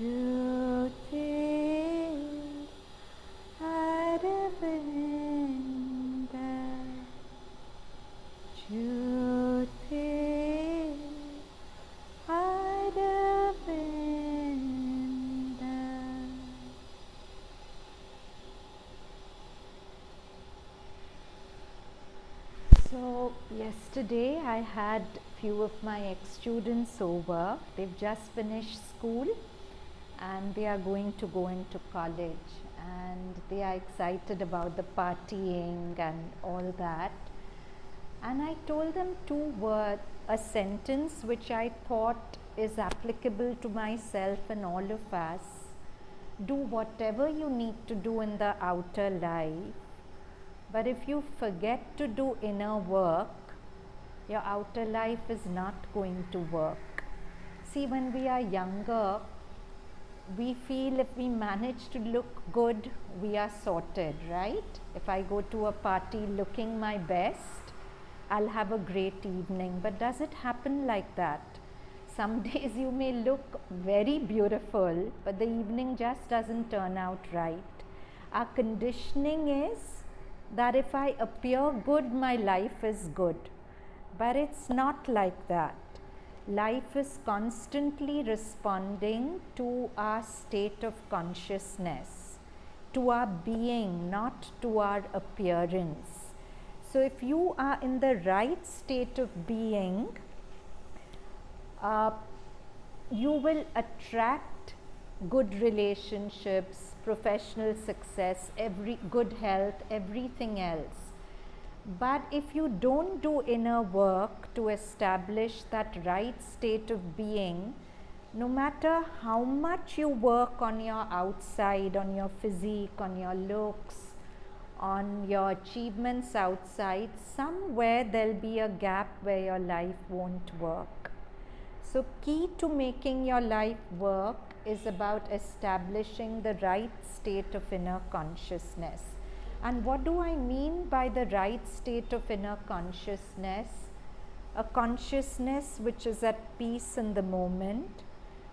Jyoti Aravinda, Jyoti Aravinda. So yesterday I had few of my ex-students over. They've just finished school and they are going to go into college, and they are excited about the partying and all that. And I told them two words, a sentence which I thought is applicable to myself and all of us. Do whatever you need to do in the outer life, but if you forget to do inner work, your outer life is not going to work. See, when we are younger, we feel if we manage to look good, we are sorted, right? If I go to a party looking my best, I'll have a great evening. But does it happen like that? Some days you may look very beautiful, but the evening just doesn't turn out right. Our conditioning is that if I appear good, my life is good. But it's not like that. Life is constantly responding to our state of consciousness, to our being, not to our appearance. So if you are in the right state of being, you will attract good relationships, professional success, good health, everything else. But if you don't do inner work to establish that right state of being, no matter how much you work on your outside, on your physique, on your looks, on your achievements outside, somewhere there'll be a gap where your life won't work. So key to making your life work is about establishing the right state of inner consciousness. And what do I mean by the right state of inner consciousness? A consciousness which is at peace in the moment,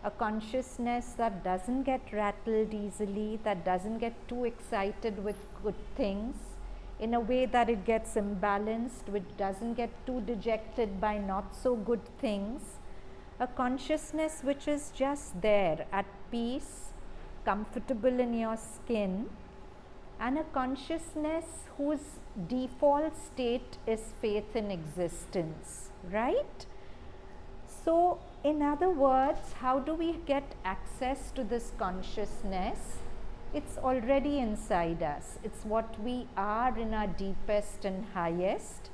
a consciousness that doesn't get rattled easily, that doesn't get too excited with good things, in a way that it gets imbalanced, which doesn't get too dejected by not so good things. A consciousness which is just there at peace, comfortable in your skin, and a consciousness whose default state is faith in existence, right? So, in other words, how do we get access to this consciousness? It's already inside us. It's what we are in our deepest and highest.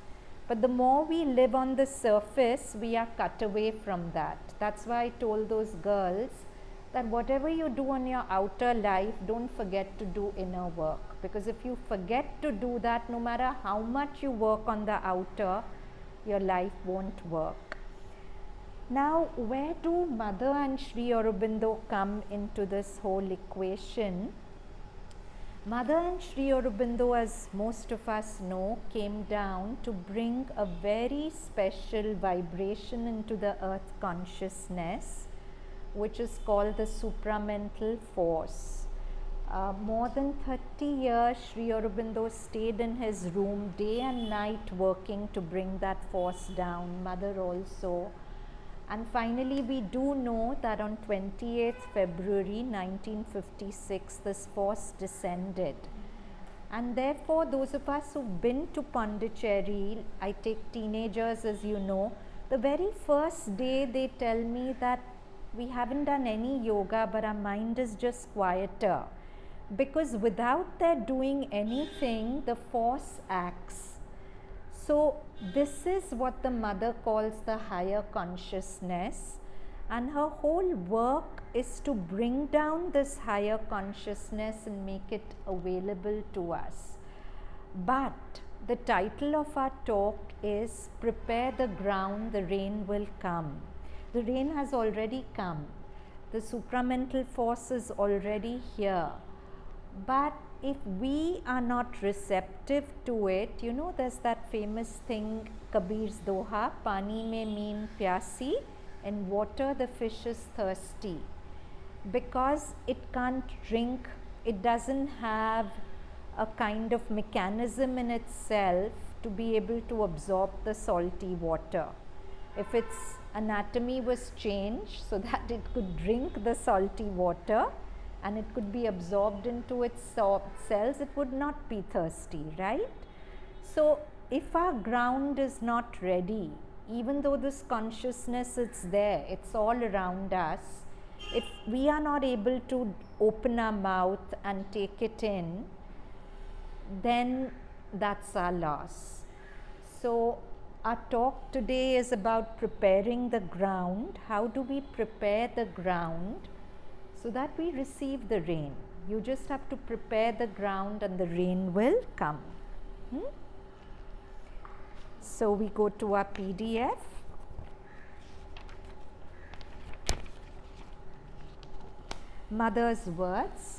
But the more we live on the surface, we are cut away from that. That's why I told those girls that whatever you do on your outer life, don't forget to do inner work. Because if you forget to do that, no matter how much you work on the outer, your life won't work. Now, where do Mother and Sri Aurobindo come into this whole equation? Mother and Sri Aurobindo, as most of us know, came down to bring a very special vibration into the earth consciousness, which is called the supramental force. More than 30 years, Sri Aurobindo stayed in his room day and night working to bring that force down, Mother also. And finally, we do know that on 28th February 1956, this force descended. And therefore, those of us who've been to Pondicherry, I take teenagers as you know, the very first day they tell me that we haven't done any yoga, but our mind is just quieter. Because without their doing anything, the force acts. So this is what the Mother calls the higher consciousness, and her whole work is to bring down this higher consciousness and make it available to us. But the title of our talk is Prepare the Ground, the Rain Will Come. The rain has already come. The supramental force is already here. But if we are not receptive to it, you know, there's that famous thing, Kabir's Doha, Pani mein meen pyasi, in water the fish is thirsty. because it can't drink, it doesn't have a kind of mechanism in itself to be able to absorb the salty water. If its anatomy was changed so that it could drink the salty water and it could be absorbed into its cells, it would not be thirsty, right? So if our ground is not ready, even though this consciousness is there, it's all around us, if we are not able to open our mouth and take it in, then that's our loss. So our talk today is about preparing the ground. How do we prepare the ground so that we receive the rain? You just have to prepare the ground and the rain will come. So we go to our PDF. Mother's words.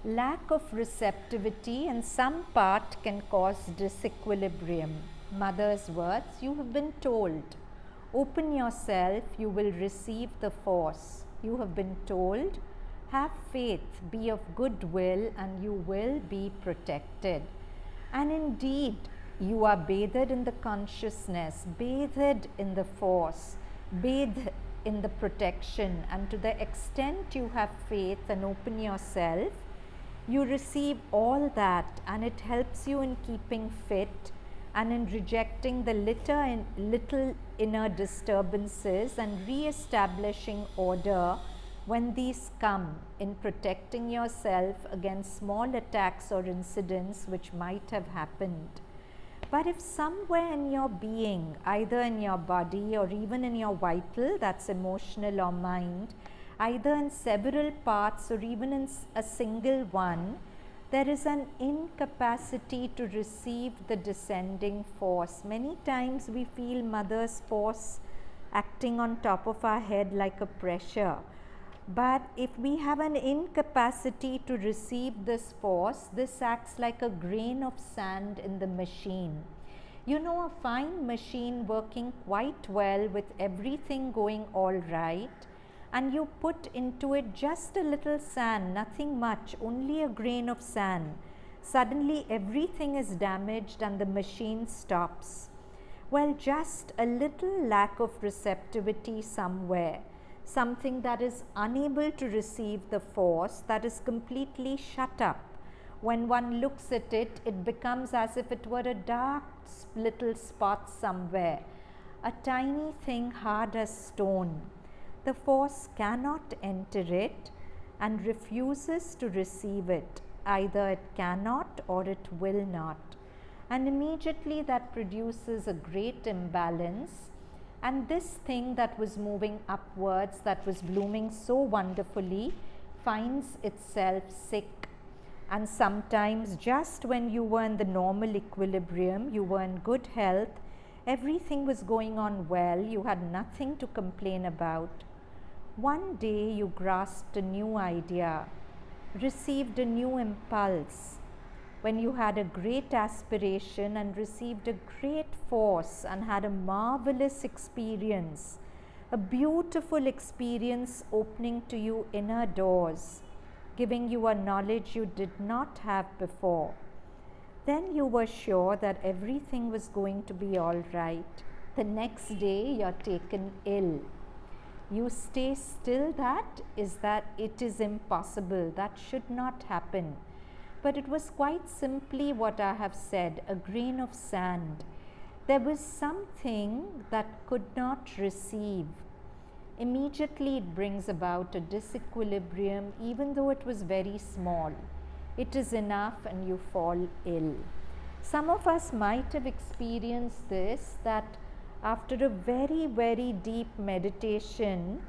Lack of receptivity in some part can cause disequilibrium. Mother's words, you have been told, open yourself, you will receive the force. You have been told, have faith, be of good will, and you will be protected. And indeed, you are bathed in the consciousness, bathed in the force, bathed in the protection, and to the extent you have faith and open yourself, you receive all that, and it helps you in keeping fit and in rejecting the little inner disturbances and re-establishing order when these come, in protecting yourself against small attacks or incidents which might have happened. But if somewhere in your being, either in your body or even in your vital, that's emotional or mind, either in several parts or even in a single one, there is an incapacity to receive the descending force. Many times we feel Mother's force acting on top of our head like a pressure. But if we have an incapacity to receive this force, this acts like a grain of sand in the machine. You know, a fine machine working quite well with everything going all right, and you put into it just a little sand, nothing much, only a grain of sand. Suddenly everything is damaged and the machine stops. Well, just a little lack of receptivity somewhere, something that is unable to receive the force, that is completely shut up. When one looks at it, it becomes as if it were a dark little spot somewhere, a tiny thing hard as stone. The force cannot enter it and refuses to receive it. Either it cannot or it will not. And immediately that produces a great imbalance. And this thing that was moving upwards, that was blooming so wonderfully, finds itself sick. And sometimes just when you were in the normal equilibrium, you were in good health, everything was going on well, you had nothing to complain about. One day you grasped a new idea, received a new impulse, when you had a great aspiration and received a great force and had a marvelous experience, a beautiful experience opening to you inner doors, giving you a knowledge you did not have before. Then you were sure that everything was going to be all right. The next day you're taken ill. You stay still, that it is impossible, that should not happen. But it was quite simply what I have said, a grain of sand. There was something that could not receive. Immediately it brings about a disequilibrium, even though it was very small. It is enough and you fall ill. Some of us might have experienced this, that after a very, very deep meditation,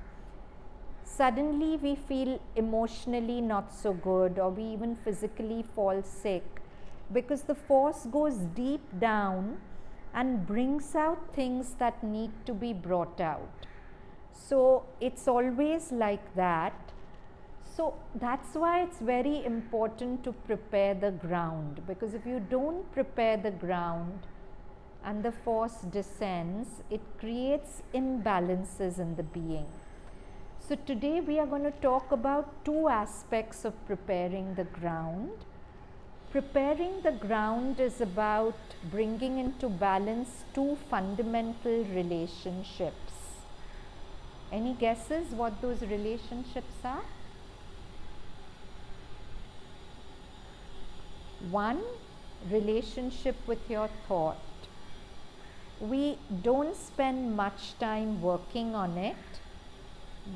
suddenly we feel emotionally not so good, or we even physically fall sick, because the force goes deep down and brings out things that need to be brought out. So it's always like that. So that's why it's very important to prepare the ground, because if you don't prepare the ground and the force descends, it creates imbalances in the being. So today we are going to talk about two aspects of preparing the ground. Preparing the ground is about bringing into balance two fundamental relationships. Any guesses what those relationships are? One, relationship with your thought. We don't spend much time working on it,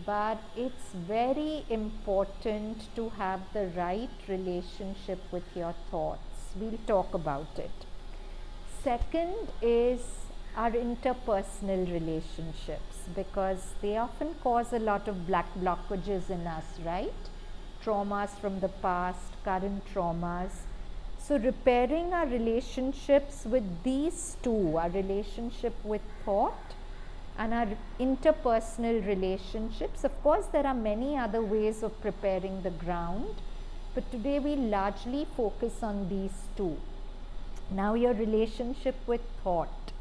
but it's very important to have the right relationship with your thoughts. We'll talk about it. Second is our interpersonal relationships, because they often cause a lot of black blockages in us, right? Traumas from the past, current traumas. So repairing our relationships with these two, our relationship with thought and our interpersonal relationships. Of course, there are many other ways of preparing the ground, but today we largely focus on these two. Now, your relationship with thought.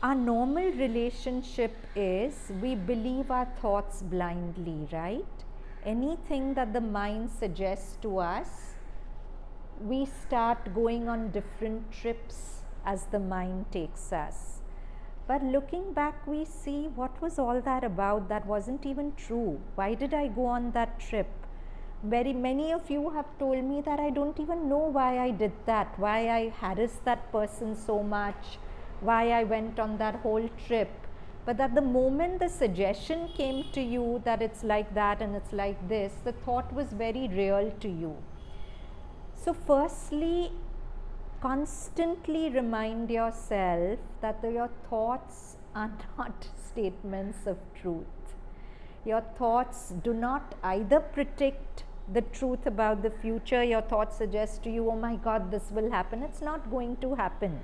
Our normal relationship is we believe our thoughts blindly, right? Anything that the mind suggests to us, we start going on different trips as the mind takes us. But looking back, we see what was all that about. That wasn't even true. Why did I go on that trip? Very many of you have told me that I don't even know why I did that, why I harassed that person so much, why I went on that whole trip. But at the moment the suggestion came to you that it's like that and it's like this, the thought was very real to you. So firstly, constantly remind yourself that your thoughts are not statements of truth. Your thoughts do not either predict the truth about the future. Your thoughts suggest to you, oh my God, this will happen. It's not going to happen.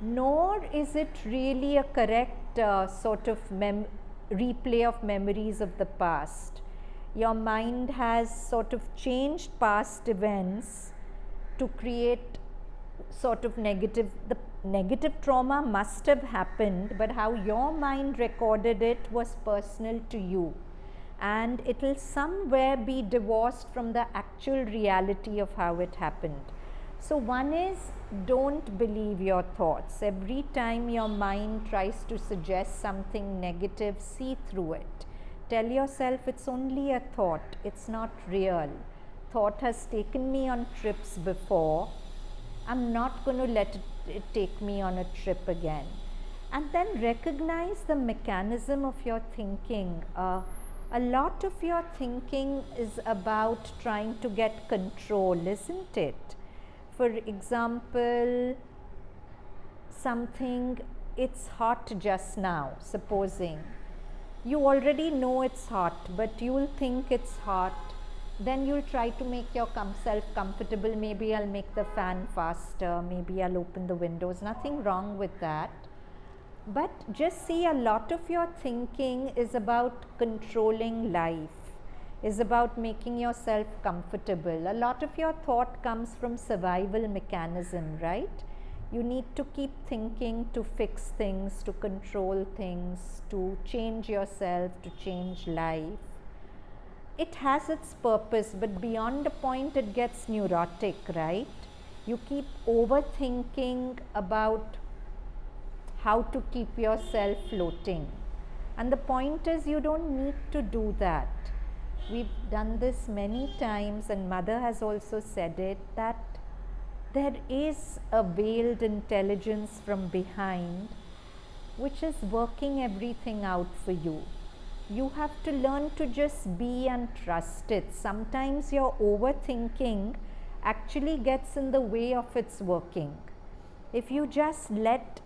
Nor is it really a correct sort of replay of memories of the past. Your mind has sort of changed past events to create sort of the negative trauma must have happened, but how your mind recorded it was personal to you, and it will somewhere be divorced from the actual reality of how it happened. So one is, don't believe your thoughts. Every time your mind tries to suggest something negative, see through it. Tell yourself it's only a thought, it's not real. Thought has taken me on trips before. I'm not going to let it take me on a trip again. And then recognize the mechanism of your thinking. A lot of your thinking is about trying to get control, isn't it? For example, something, it's hot just now, supposing. You already know it's hot, but you'll think it's hot. Then you'll try to make yourself comfortable. Maybe I'll make the fan faster, maybe I'll open the windows. Nothing wrong with that. But just see, a lot of your thinking is about controlling life, is about making yourself comfortable. A lot of your thought comes from survival mechanism, right? You need to keep thinking to fix things, to control things, to change yourself, to change life. It has its purpose, but beyond a point it gets neurotic, right? You keep overthinking about how to keep yourself floating. And the point is, you don't need to do that. We've done this many times, and Mother has also said it, that there is a veiled intelligence from behind which is working everything out for you. You have to learn to just be and trust it. Sometimes your overthinking actually gets in the way of its working. If you just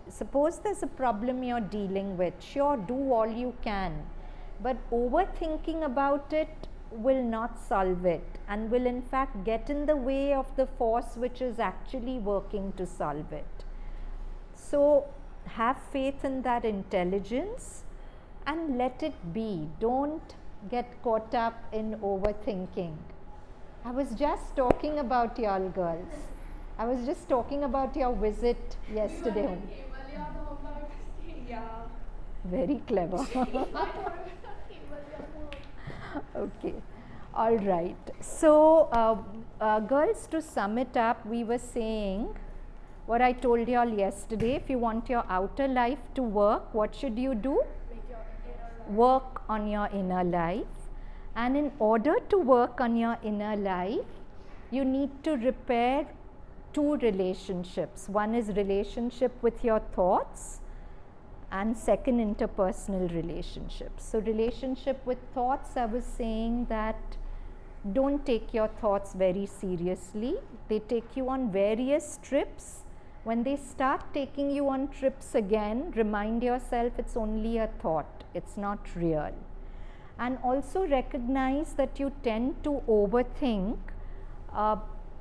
suppose there's a problem you're dealing with, sure, do all you can, but overthinking about it will not solve it and will in fact get in the way of the force which is actually working to solve it. So have faith in that intelligence and let it be. Don't get caught up in overthinking. I was just talking about y'all girls. I was just talking about your visit yesterday. Very clever. Okay, all right. So, girls, to sum it up, we were saying what I told you all yesterday. If you want your outer life to work, what should you do? Work on your inner life. And in order to work on your inner life, you need to repair two relationships. One is relationship with your thoughts, and second, interpersonal relationships. So relationship with thoughts, I was saying that don't take your thoughts very seriously. They take you on various trips. When they start taking you on trips again, remind yourself it's only a thought, it's not real. And also recognize that you tend to overthink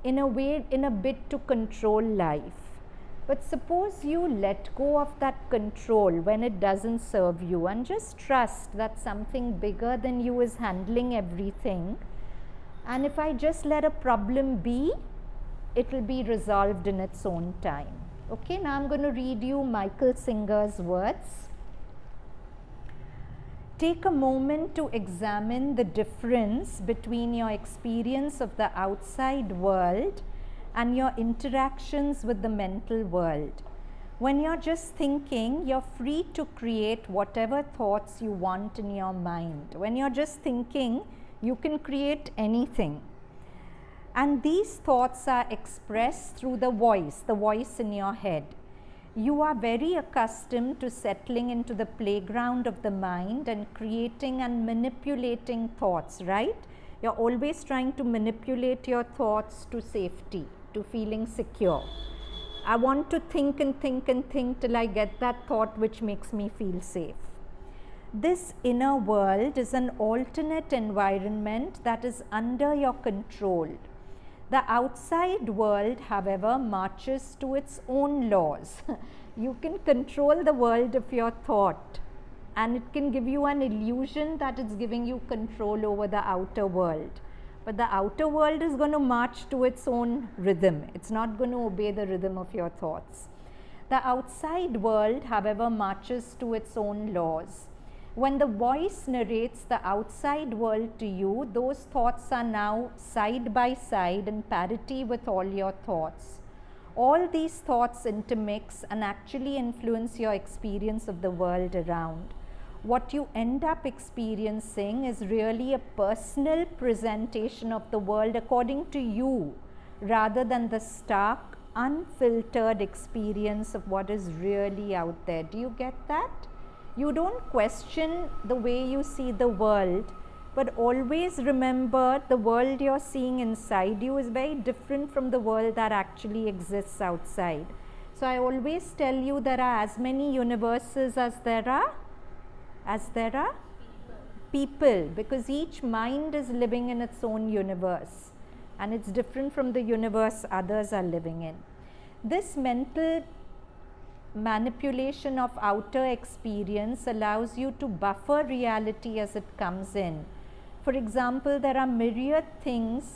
in a way, in a bit to control life. But suppose you let go of that control when it doesn't serve you and just trust that something bigger than you is handling everything. And if I just let a problem be, it will be resolved in its own time. Okay, now I'm going to read you Michael Singer's words. Take a moment to examine the difference between your experience of the outside world and your interactions with the mental world. When you're just thinking, you're free to create whatever thoughts you want in your mind. When you're just thinking, you can create anything. And these thoughts are expressed through the voice in your head. You are very accustomed to settling into the playground of the mind and creating and manipulating thoughts, right? You're always trying to manipulate your thoughts to safety, to feeling secure. I want to think and think and think till I get that thought which makes me feel safe. This inner world is an alternate environment that is under your control. The outside world, however, marches to its own laws. You can control the world of your thought, and it can give you an illusion that it's giving you control over the outer world. But the outer world is going to march to its own rhythm. It's not going to obey the rhythm of your thoughts. The outside world, however, marches to its own laws. When the voice narrates the outside world to you, those thoughts are now side by side in parity with all your thoughts. All these thoughts intermix and actually influence your experience of the world around. What you end up experiencing is really a personal presentation of the world according to you, rather than the stark, unfiltered experience of what is really out there. Do you get that? You don't question the way you see the world, but always remember the world you're seeing inside you is very different from the world that actually exists outside. So I always tell you there are as many universes as there are people, because each mind is living in its own universe and it's different from the universe others are living in. This mental manipulation of outer experience allows you to buffer reality as it comes in. For example, there are myriad things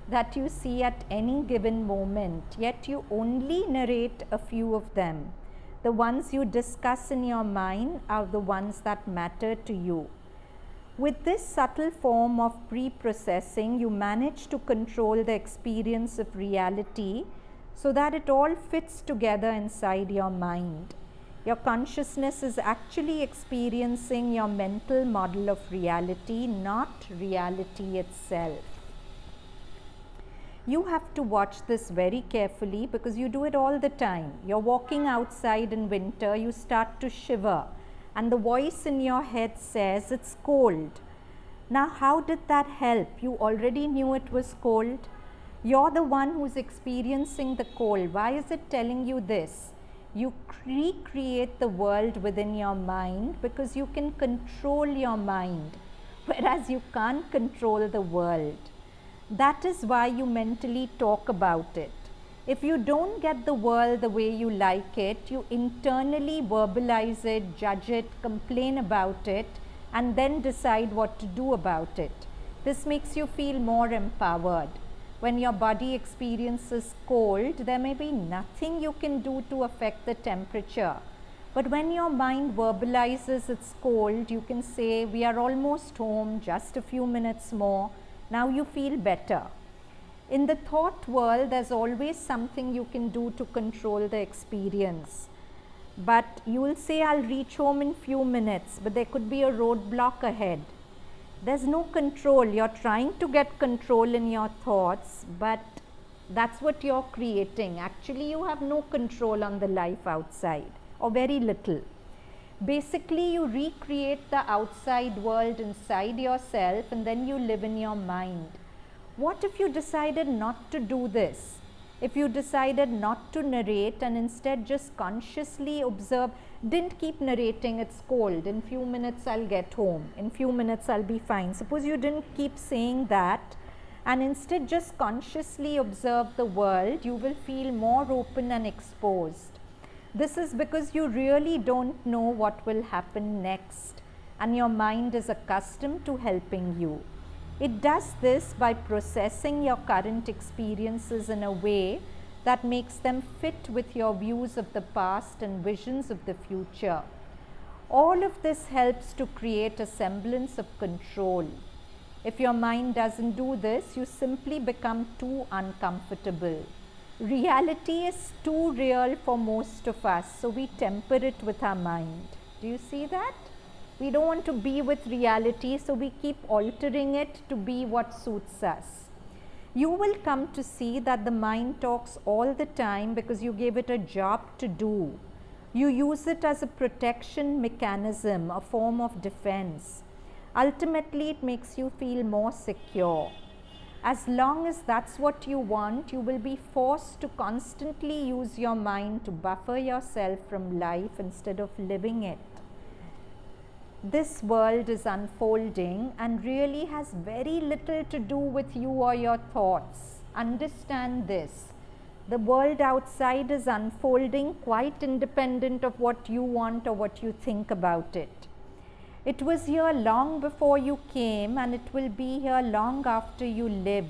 that you see at any given moment, yet you only narrate a few of them. The ones you discuss in your mind are the ones that matter to you. With this subtle form of pre-processing, you manage to control the experience of reality so that it all fits together inside your mind. Your consciousness is actually experiencing your mental model of reality, not reality itself. You have to watch this very carefully because you do it all the time. You're walking outside in winter, you start to shiver, and the voice in your head says it's cold. Now, how did that help? You already knew it was cold. You're the one who's experiencing the cold. Why is it telling you this? You recreate the world within your mind because you can control your mind, whereas you can't control the world. That is why you mentally talk about it. If you don't get the world the way you like it, you internally verbalize it, judge it, complain about it, and then decide what to do about it. This makes you feel more empowered. When your body experiences cold, there may be nothing you can do to affect the temperature. But when your mind verbalizes it's cold, you can say, we are almost home, just a few minutes more, now you feel better. In the thought world, there's always something you can do to control the experience. But you will say, I'll reach home in few minutes, but there could be a roadblock ahead. There's no control. You're trying to get control in your thoughts, but that's what you're creating. Actually, you have no control on the life outside, or very little. Basically, you recreate the outside world inside yourself, and then you live in your mind. What if you decided not to do this? If you decided not to narrate and instead just consciously observe, didn't keep narrating, it's cold, in few minutes I'll get home, in few minutes I'll be fine. Suppose you didn't keep saying that and instead just consciously observe the world, you will feel more open and exposed. This is because you really don't know what will happen next, and your mind is accustomed to helping you. It does this by processing your current experiences in a way that makes them fit with your views of the past and visions of the future. All of this helps to create a semblance of control. If your mind doesn't do this, you simply become too uncomfortable. Reality is too real for most of us, so we temper it with our mind. Do you see that? We don't want to be with reality, so we keep altering it to be what suits us. You will come to see that the mind talks all the time because you gave it a job to do. You use it as a protection mechanism, a form of defense. Ultimately, it makes you feel more secure. As long as that's what you want, you will be forced to constantly use your mind to buffer yourself from life instead of living it. This world is unfolding and really has very little to do with you or your thoughts. Understand this. The world outside is unfolding quite independent of what you want or what you think about it. It was here long before you came, and it will be here long after you live.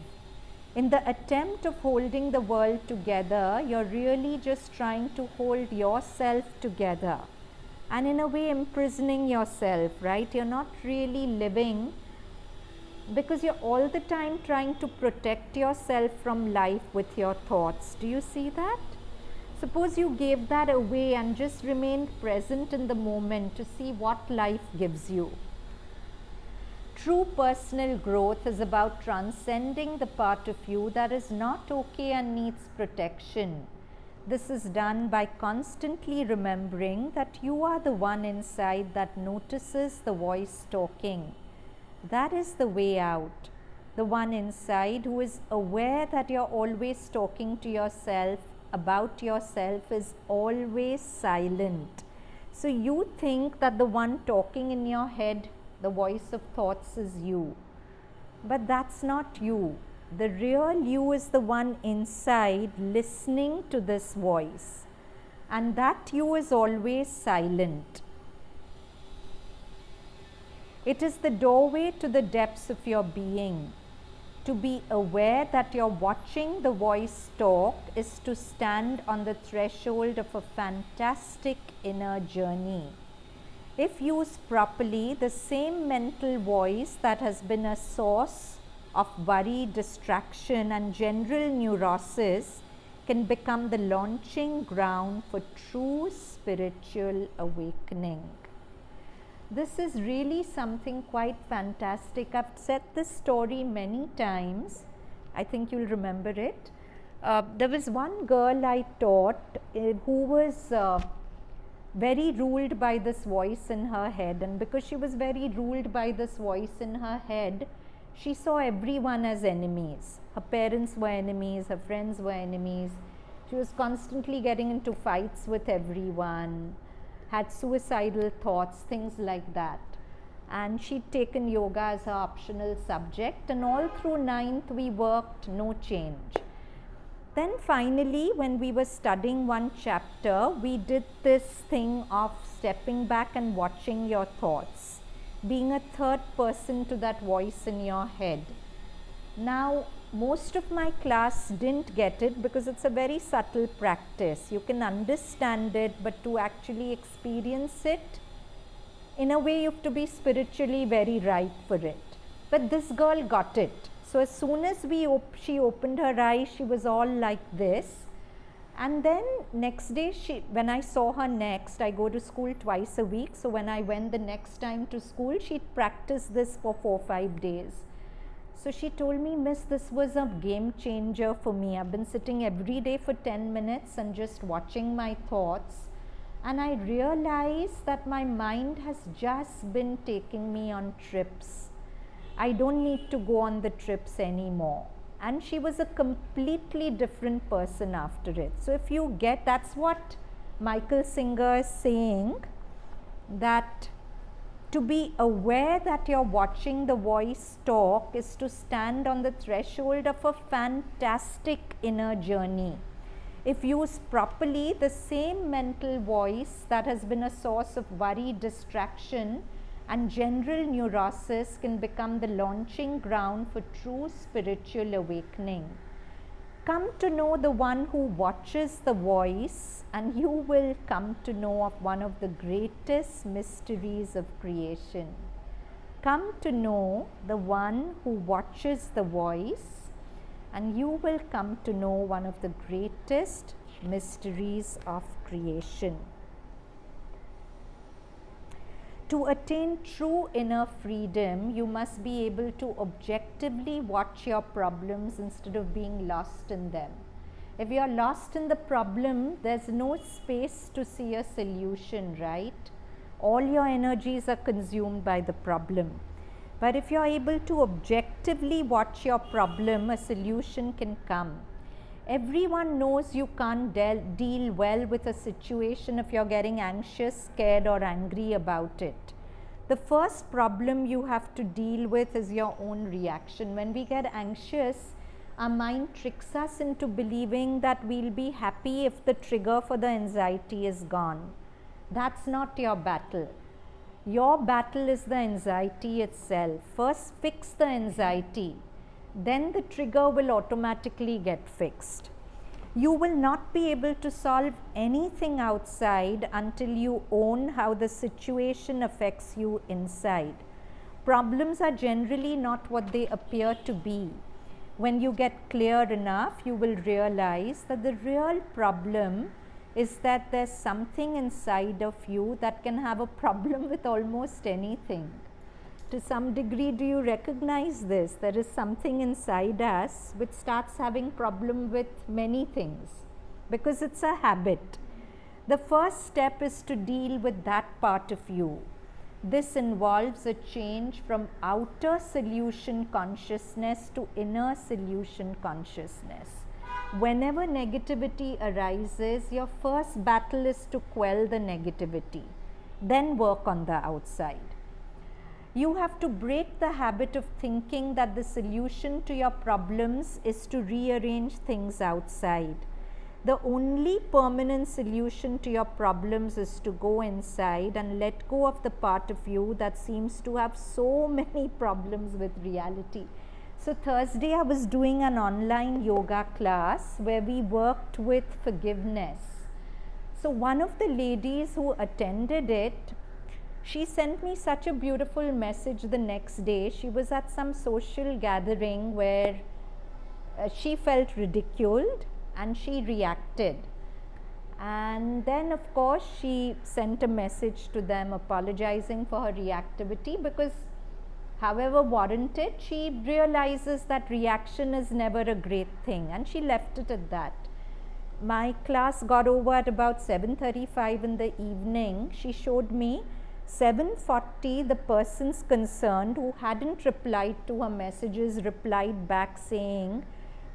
In the attempt of holding the world together, you're really just trying to hold yourself together. And in a way imprisoning yourself, right? You're not really living because you're all the time trying to protect yourself from life with your thoughts. Do you see that? Suppose you gave that away and just remained present in the moment to see what life gives you. True personal growth is about transcending the part of you that is not okay and needs protection. This is done by constantly remembering that you are the one inside that notices the voice talking. That is the way out. The one inside who is aware that you're always talking to yourself about yourself is always silent. So you think that the one talking in your head, the voice of thoughts, is you. But that's not you. The real you is the one inside listening to this voice, and that you is always silent. It is the doorway to the depths of your being. To be aware that you're watching the voice talk is to stand on the threshold of a fantastic inner journey. If used properly, the same mental voice that has been a source of worry, distraction and general neurosis can become the launching ground for true spiritual awakening. This is really something quite fantastic. I've said this story many times. I think you'll remember it. There was one girl I taught who was very ruled by this voice in her head, and because she was very ruled by this voice in her head, she saw everyone as enemies. Her parents were enemies, her friends were enemies. She was constantly getting into fights with everyone, had suicidal thoughts, things like that. And she'd taken yoga as her optional subject, and all through 9th we worked, no change. Then finally, when we were studying one chapter, we did this thing of stepping back and watching your thoughts, being a third person to that voice in your head. Now, most of my class didn't get it because it's a very subtle practice. You can understand it, but to actually experience it, in a way you have to be spiritually very ripe for it. But this girl got it. So as soon as she opened her eyes, she was all like this. And then next day, when I saw her next, I go to school twice a week. So when I went the next time to school, she'd practiced this for 4-5 days. So she told me, Miss, this was a game changer for me. I've been sitting every day for 10 minutes and just watching my thoughts. And I realized that my mind has just been taking me on trips. I don't need to go on the trips anymore. And she was a completely different person after it. So if you get, that's what Michael Singer is saying, that to be aware that you're watching the voice talk is to stand on the threshold of a fantastic inner journey. If used properly, the same mental voice that has been a source of worry, distraction, and general neurosis can become the launching ground for true spiritual awakening. Come to know the one who watches the voice, and you will come to know of one of the greatest mysteries of creation. Come to know the one who watches the voice, and you will come to know one of the greatest mysteries of creation. To attain true inner freedom, you must be able to objectively watch your problems instead of being lost in them. If you are lost in the problem, there's no space to see a solution, right? All your energies are consumed by the problem. But if you are able to objectively watch your problem, a solution can come. Everyone knows you can't deal well with a situation if you're getting anxious, scared, or angry about it. The first problem you have to deal with is your own reaction. When we get anxious, our mind tricks us into believing that we'll be happy if the trigger for the anxiety is gone. That's not your battle. Your battle is the anxiety itself. First, fix the anxiety. Then the trigger will automatically get fixed. You will not be able to solve anything outside until you own how the situation affects you inside. Problems are generally not what they appear to be. When you get clear enough, you will realize that the real problem is that there's something inside of you that can have a problem with almost anything. To some degree, do you recognize this? There is something inside us which starts having problem with many things because it's a habit. The first step is to deal with that part of you. This involves a change from outer solution consciousness to inner solution consciousness. Whenever negativity arises, your first battle is to quell the negativity, then work on the outside. You have to break the habit of thinking that the solution to your problems is to rearrange things outside. The only permanent solution to your problems is to go inside and let go of the part of you that seems to have so many problems with reality. So Thursday I was doing an online yoga class where we worked with forgiveness. So one of the ladies who attended it, she sent me such a beautiful message the next day. She was at some social gathering where she felt ridiculed and she reacted. And then of course she sent a message to them apologizing for her reactivity because however warranted, she realizes that reaction is never a great thing and she left it at that. My class got over at about 7:35 in the evening. She showed me 7:40, the persons concerned who hadn't replied to her messages replied back saying,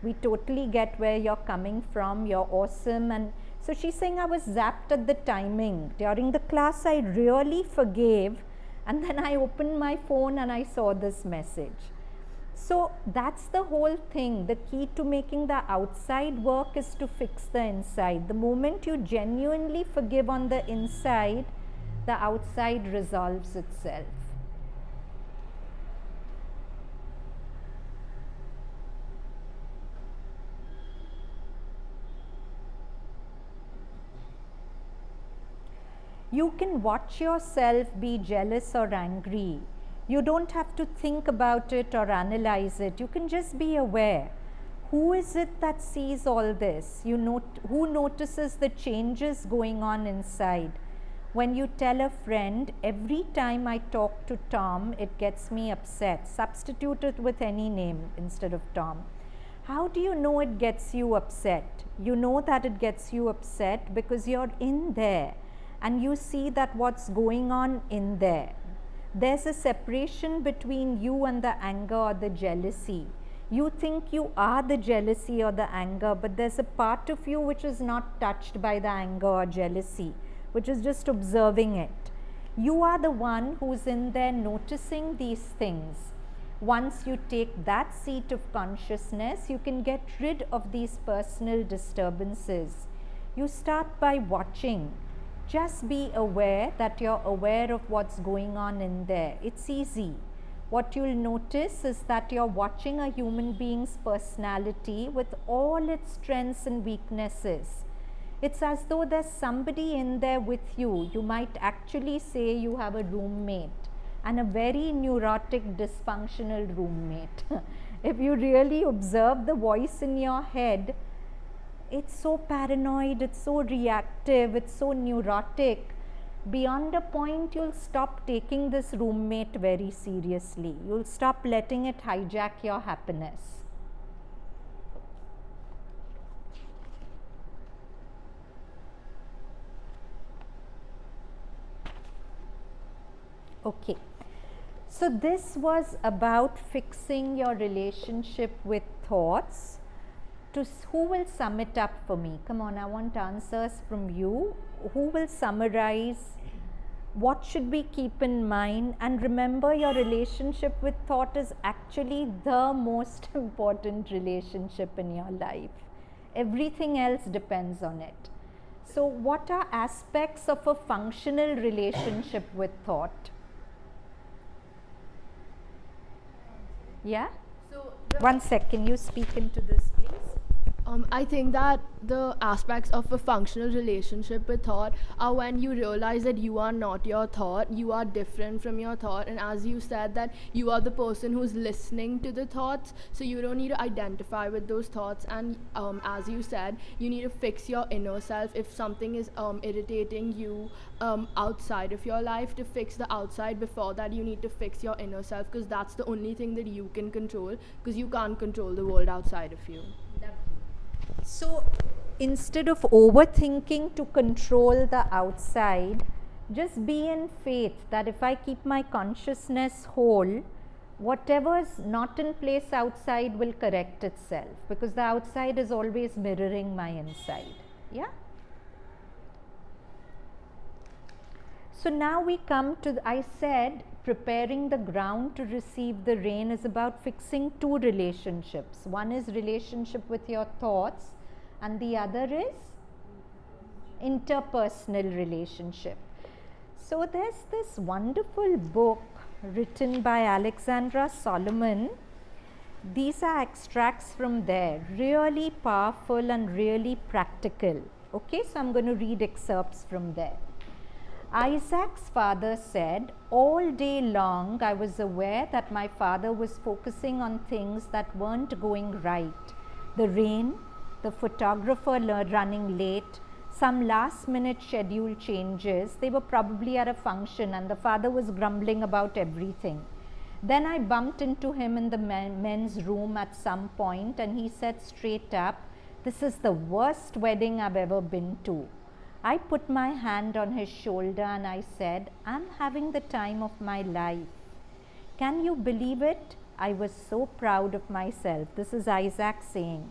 we totally get where you're coming from, you're awesome. And so she's saying I was zapped at the timing. During the class I really forgave, and then I opened my phone and I saw this message. So that's the whole thing. The key to making the outside work is to fix the inside. The moment you genuinely forgive on the inside, the outside resolves itself. You can watch yourself be jealous or angry. You don't have to think about it or analyze it. You can just be aware. Who is it that sees all this? Who notices the changes going on inside? When you tell a friend, every time I talk to Tom, it gets me upset. Substitute it with any name instead of Tom. How do you know it gets you upset? You know that it gets you upset because you're in there and you see that what's going on in there. There's a separation between you and the anger or the jealousy. You think you are the jealousy or the anger, but there's a part of you which is not touched by the anger or jealousy, which is just observing it. You are the one who's in there noticing these things. Once you take that seat of consciousness, you can get rid of these personal disturbances. You start by watching. Just be aware that you're aware of what's going on in there. It's easy. What you'll notice is that you're watching a human being's personality with all its strengths and weaknesses. It's as though there's somebody in there with you. You might actually say you have a roommate, and a very neurotic, dysfunctional roommate. If you really observe the voice in your head, it's so paranoid, it's so reactive, it's so neurotic. Beyond a point, you'll stop taking this roommate very seriously. You'll stop letting it hijack your happiness. Okay. So this was about fixing your relationship with thoughts. Who will sum it up for me? Come on, I want answers from you. Who will summarize? What should we keep in mind? And remember, your relationship with thought is actually the most important relationship in your life. Everything else depends on it. So what are aspects of a functional relationship with thought? Yeah? So One second, you speak into this, please. I think that the aspects of a functional relationship with thought are when you realize that you are not your thought, you are different from your thought, and as you said, that you are the person who's listening to the thoughts, so you don't need to identify with those thoughts. And as you said, you need to fix your inner self. If something is irritating you outside of your life, to fix the outside, before that you need to fix your inner self, because that's the only thing that you can control, because you can't control the world outside of you. So instead of overthinking to control the outside, just be in faith that if I keep my consciousness whole, whatever's not in place outside will correct itself, because the outside is always mirroring my inside. Yeah? So now we come to, I said, preparing the ground to receive the rain is about fixing two relationships. One is relationship with your thoughts, and the other is interpersonal relationship. So there's this wonderful book written by Alexandra Solomon. These are extracts from there, really powerful and really practical. Okay, so I'm going to read excerpts from there. Isaac's father said, all day long I was aware that my father was focusing on things that weren't going right. The rain, the photographer running late, some last minute schedule changes. They were probably at a function and the father was grumbling about everything. Then I bumped into him in the men's room at some point, and he said straight up, this is the worst wedding I've ever been to. I put my hand on his shoulder and I said, I'm having the time of my life. Can you believe it? I was so proud of myself. This is Isaac saying.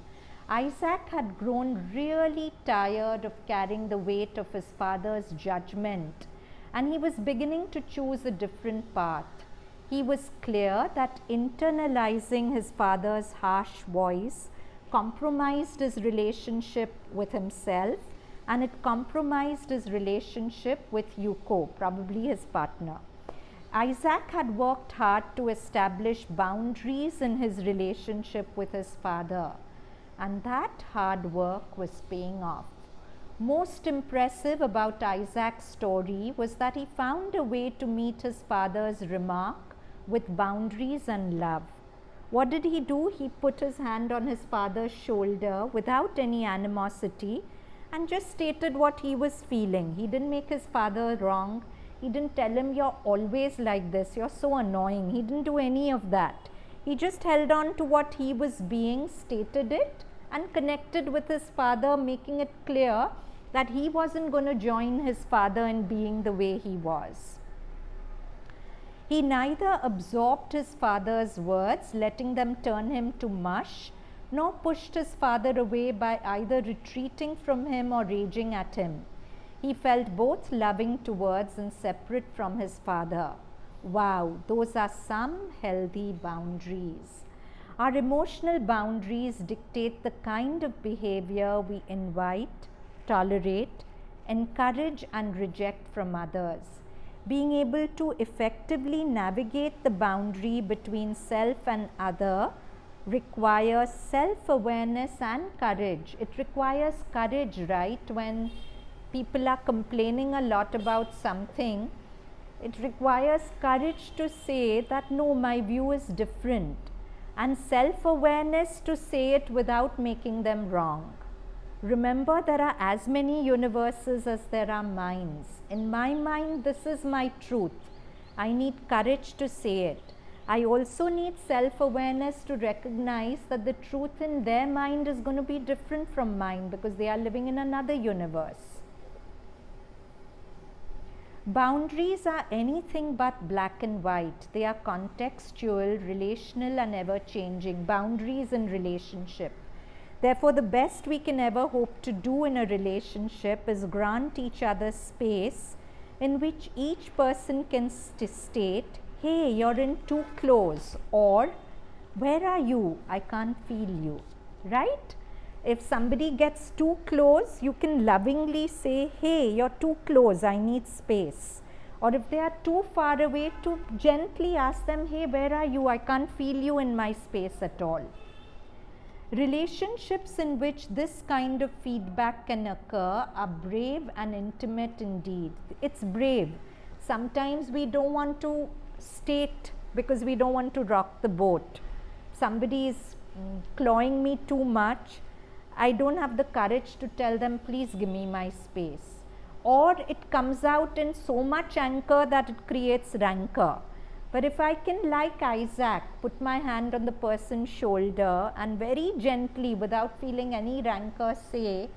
Isaac had grown really tired of carrying the weight of his father's judgment, and he was beginning to choose a different path. He was clear that internalizing his father's harsh voice compromised his relationship with himself, and it compromised his relationship with Yuko, probably his partner. Isaac had worked hard to establish boundaries in his relationship with his father, and that hard work was paying off. Most impressive about Isaac's story was that he found a way to meet his father's remark with boundaries and love. What did he do? He put his hand on his father's shoulder without any animosity and just stated what he was feeling. He didn't make his father wrong. He didn't tell him, you're always like this, you're so annoying. He didn't do any of that. He just held on to what he was being, stated it, and connected with his father, making it clear that he wasn't going to join his father in being the way he was. He neither absorbed his father's words, letting them turn him to mush, nor pushed his father away by either retreating from him or raging at him. He felt both loving towards and separate from his father. Wow, those are some healthy boundaries. Our emotional boundaries dictate the kind of behavior we invite, tolerate, encourage and reject from others. Being able to effectively navigate the boundary between self and other requires self-awareness and courage. It requires courage, right? When people are complaining a lot about something, it requires courage to say that no, my view is different, and self-awareness to say it without making them wrong. Remember, there are as many universes as there are minds. In my mind, this is my truth. I need courage to say it. I also need self-awareness to recognize that the truth in their mind is going to be different from mine because they are living in another universe. Boundaries are anything but black and white. They are contextual, relational and ever-changing. Boundaries in relationship. Therefore, the best we can ever hope to do in a relationship is grant each other space in which each person can state, hey, you're in too close, or where are you? I can't feel you, right? If somebody gets too close, you can lovingly say, hey, you're too close, I need space. Or if they are too far away, to gently ask them, hey, where are you? I can't feel you in my space at all. Relationships in which this kind of feedback can occur are brave and intimate indeed. It's brave. Sometimes we don't want to state because we don't want to rock the boat. Somebody is clawing me too much. I don't have the courage to tell them, please give me my space. Or it comes out in so much anger that it creates rancor. But if I can, like Isaac, put my hand on the person's shoulder and very gently, without feeling any rancor, say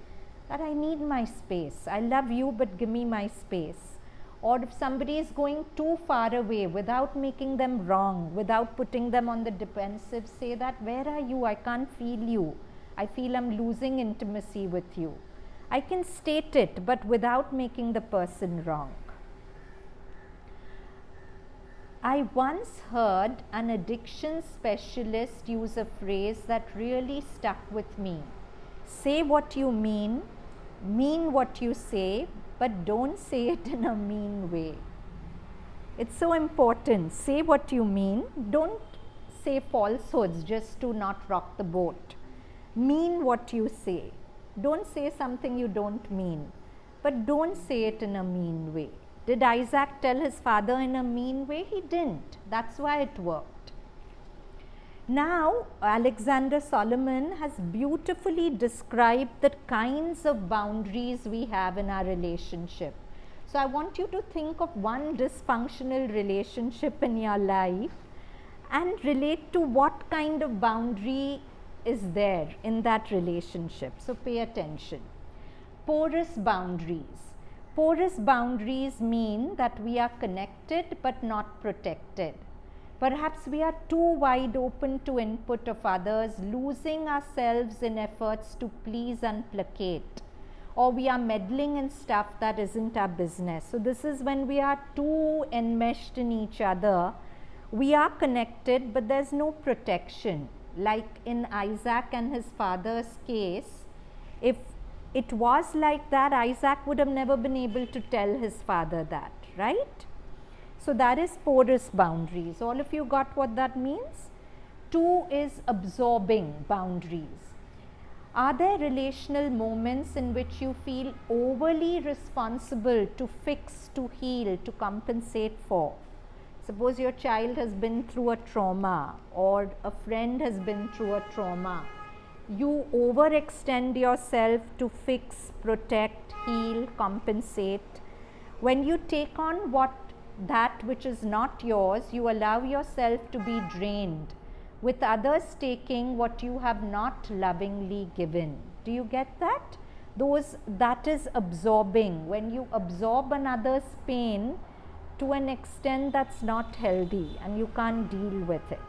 that I need my space. I love you, but give me my space. Or if somebody is going too far away, without making them wrong, without putting them on the defensive, say that, where are you? I can't feel you. I feel I'm losing intimacy with you. I can state it, but without making the person wrong. I once heard an addiction specialist use a phrase that really stuck with me. Say what you mean what you say, but don't say it in a mean way. It's so important. Say what you mean. Don't say falsehoods just to not rock the boat. Mean what you say. Don't say something you don't mean, but don't say it in a mean way. Did Isaac tell his father in a mean way? He didn't. That's why it worked. Now, Alexander Solomon has beautifully described the kinds of boundaries we have in our relationship. So, I want you to think of one dysfunctional relationship in your life and relate to what kind of boundary is there in that relationship. So, pay attention. Porous boundaries. Porous boundaries mean that we are connected but not protected. Perhaps we are too wide open to input of others, losing ourselves in efforts to please and placate. Or we are meddling in stuff that isn't our business. So this is when we are too enmeshed in each other. We are connected, but there's no protection. Like in Isaac and his father's case, if it was like that, Isaac would have never been able to tell his father that, right? So that is porous boundaries. All of you got what that means? 2 is absorbing boundaries. Are there relational moments in which you feel overly responsible to fix, to heal, to compensate for? Suppose your child has been through a trauma or a friend has been through a trauma. You overextend yourself to fix, protect, heal, compensate. When you take on that which is not yours, you allow yourself to be drained, with others taking what you have not lovingly given. Do you get that? That is absorbing. When you absorb another's pain to an extent that's not healthy and you can't deal with it.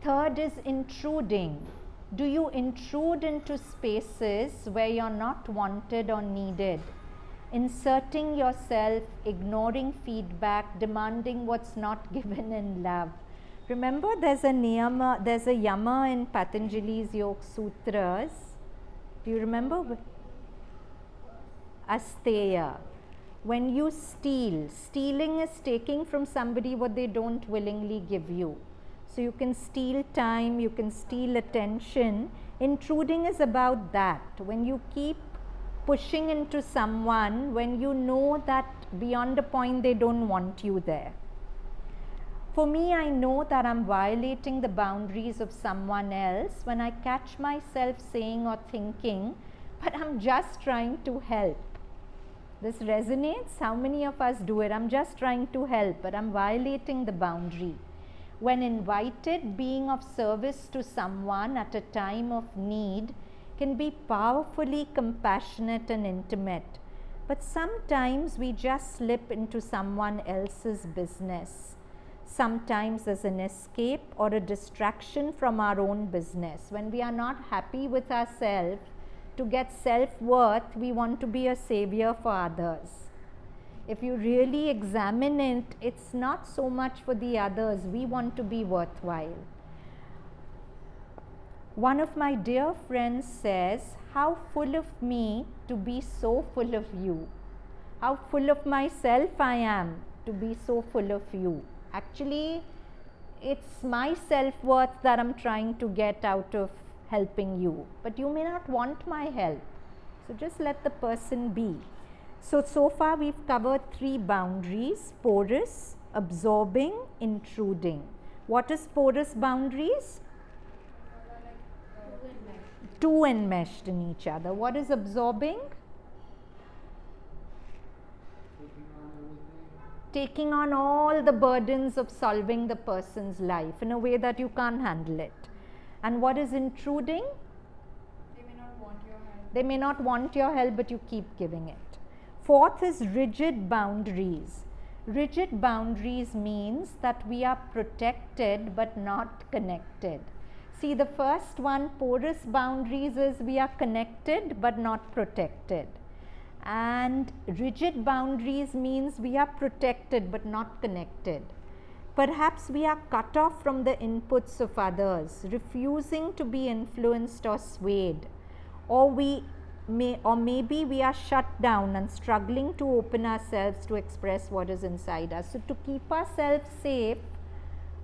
Third is intruding. Do you intrude into spaces where you're not wanted or needed? Inserting yourself, ignoring feedback, demanding what's not given in love. Remember, there's a yama in Patanjali's Yoga Sutras. Do you remember? Asteya. When you stealing is taking from somebody what they don't willingly give you. So you can steal time, you can steal attention. Intruding is about that. When you keep pushing into someone when you know that beyond a point they don't want you there. For me, I know that I'm violating the boundaries of someone else when I catch myself saying or thinking, but I'm just trying to help. This resonates. How many of us do it? I'm just trying to help, but I'm violating the boundary. When invited, being of service to someone at a time of need can be powerfully compassionate and intimate, but sometimes we just slip into someone else's business, sometimes as an escape or a distraction from our own business. When we are not happy with ourselves, to get self-worth, we want to be a savior for others. If you really examine it, it's not so much for the others, we want to be worthwhile. One of my dear friends says, how full of me to be so full of you. How full of myself I am to be so full of you. Actually, it's my self-worth that I'm trying to get out of helping you. But you may not want my help. So just let the person be. So far we've covered 3 boundaries: porous, absorbing, intruding. What is porous boundaries? Two enmeshed in each other. What is absorbing? Taking on all the burdens of solving the person's life in a way that you can't handle it. And what is intruding? They may not want your help. They may not want your help, but you keep giving it. Fourth is rigid boundaries. Rigid boundaries means that we are protected but not connected. See, the first one, porous boundaries, is we are connected but not protected. And rigid boundaries means we are protected but not connected. Perhaps we are cut off from the inputs of others, refusing to be influenced or swayed. Or maybe we are shut down and struggling to open ourselves to express what is inside us. So to keep ourselves safe,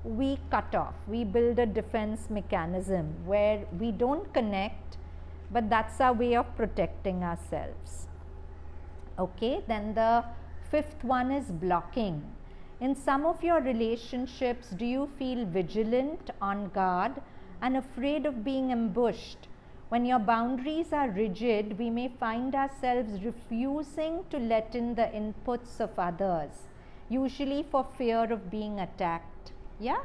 we cut off. We build a defense mechanism where we don't connect, but that's our way of protecting ourselves. Okay, then the fifth one is blocking. In some of your relationships, do you feel vigilant, on guard, and afraid of being ambushed? When your boundaries are rigid, we may find ourselves refusing to let in the inputs of others, usually for fear of being attacked. Yeah?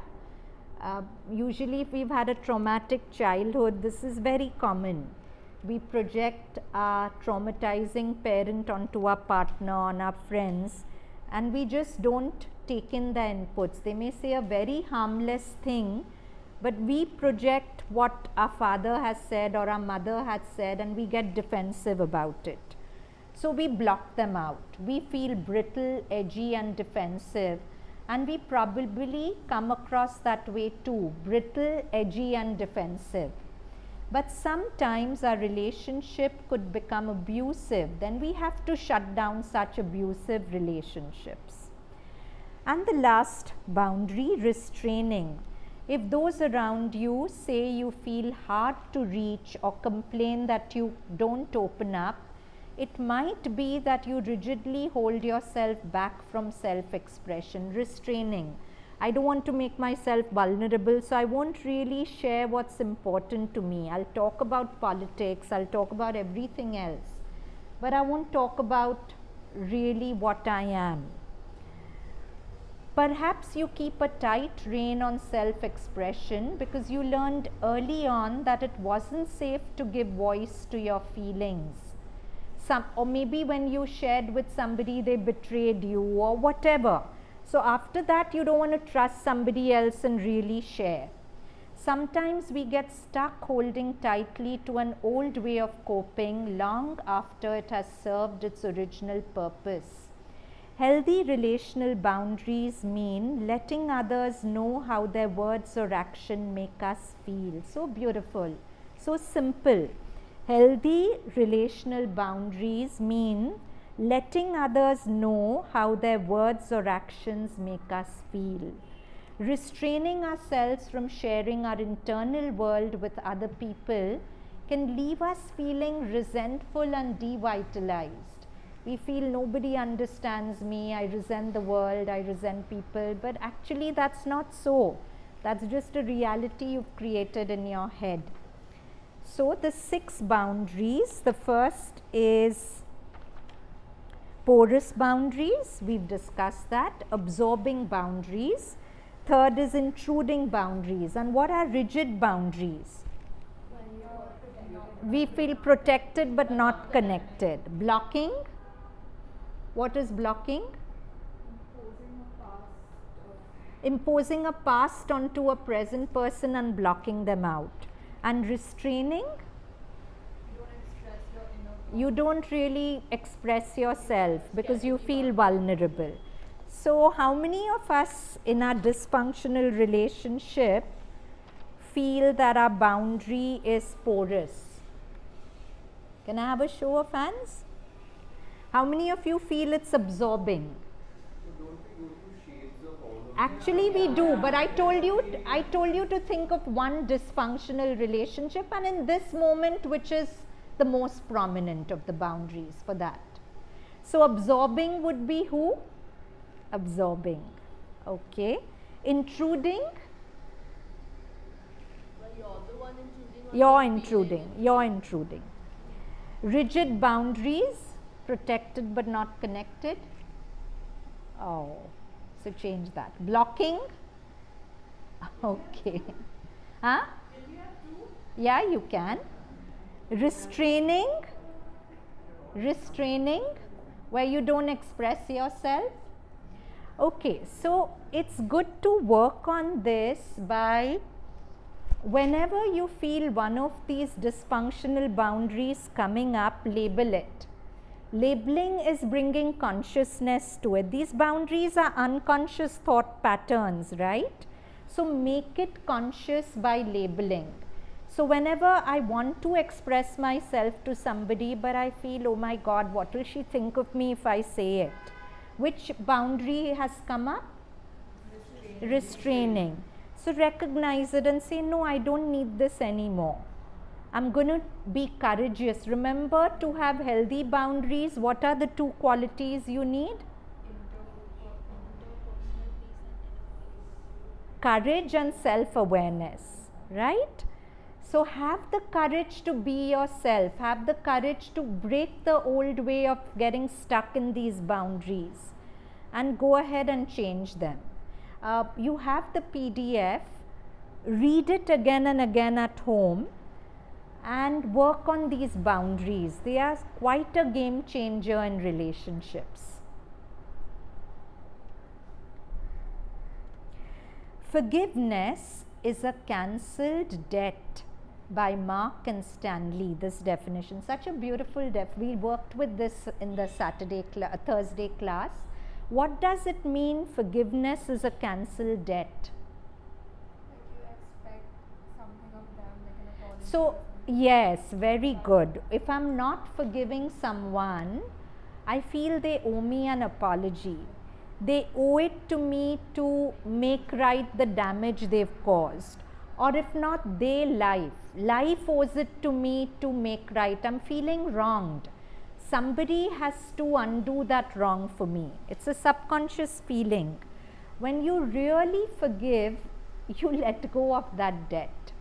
Usually if we've had a traumatic childhood, this is very common. We project our traumatizing parent onto our partner, on our friends, and we just don't take in the inputs. They may say a very harmless thing, but we project what our father has said or our mother has said, and we get defensive about it. So we block them out. We feel brittle, edgy and defensive, and we probably come across that way too, brittle, edgy and defensive. But sometimes our relationship could become abusive. Then we have to shut down such abusive relationships. And the last boundary, restraining. If those around you say you feel hard to reach or complain that you don't open up, it might be that you rigidly hold yourself back from self-expression, restraining. I don't want to make myself vulnerable, so I won't really share what's important to me. I'll talk about politics, I'll talk about everything else, but I won't talk about really what I am. Perhaps you keep a tight rein on self-expression because you learned early on that it wasn't safe to give voice to your feelings. Or maybe when you shared with somebody, they betrayed you or whatever. So after that, you don't want to trust somebody else and really share. Sometimes we get stuck holding tightly to an old way of coping long after it has served its original purpose. Healthy relational boundaries mean letting others know how their words or action make us feel. So beautiful, so simple. Healthy relational boundaries mean letting others know how their words or actions make us feel. Restraining ourselves from sharing our internal world with other people can leave us feeling resentful and devitalized. We feel nobody understands me, I resent the world, I resent people, but actually that's not so. That's just a reality you've created in your head. So the 6 boundaries, the first is porous boundaries, we've discussed that. Absorbing boundaries. Third is intruding boundaries. And what are rigid boundaries? We feel protected but not connected. Blocking. What is blocking? Imposing a past onto a present person and blocking them out. And restraining, you don't really express yourself because you feel vulnerable. So how many of us in our dysfunctional relationship feel that our boundary is porous? Can I have a show of hands? How many of you feel it's absorbing? Actually we do, but I told you to think of one dysfunctional relationship, and in this moment, which is the most prominent of the boundaries for that. So absorbing would be who? Absorbing. Okay. Intruding? Well, you're the one intruding. You're intruding. You're intruding. Rigid boundaries, protected but not connected. Oh. So change that. Blocking. Okay. Huh? Can we have 2? Yeah, you can. Restraining. Restraining, where you don't express yourself. Okay, so it's good to work on this by whenever you feel one of these dysfunctional boundaries coming up, label it. Labeling is bringing consciousness to it. These boundaries are unconscious thought patterns, right? So make it conscious by labeling. So whenever I want to express myself to somebody, but I feel, oh my God, what will she think of me if I say it? Which boundary has come up? Restraining. So recognize it and say, no, I don't need this anymore. I'm going to be courageous. Remember, to have healthy boundaries, what are the 2 qualities you need? Courage and self-awareness, right? So have the courage to be yourself. Have the courage to break the old way of getting stuck in these boundaries and go ahead and change them. You have the PDF. Read it again and again at home and work on these boundaries. They are quite a game changer in relationships. Forgiveness is a cancelled debt, by Mark and Stanley. This definition, such a beautiful we worked with this in the Thursday class. What does it mean, forgiveness is a cancelled debt? Like you expect something of them, like an apology. So yes, very good. If I'm not forgiving someone, I feel they owe me an apology. They owe it to me to make right the damage they've caused. Or if not, life owes it to me to make right. I'm feeling wronged. Somebody has to undo that wrong for me. It's a subconscious feeling. When you really forgive, you let go of that debt.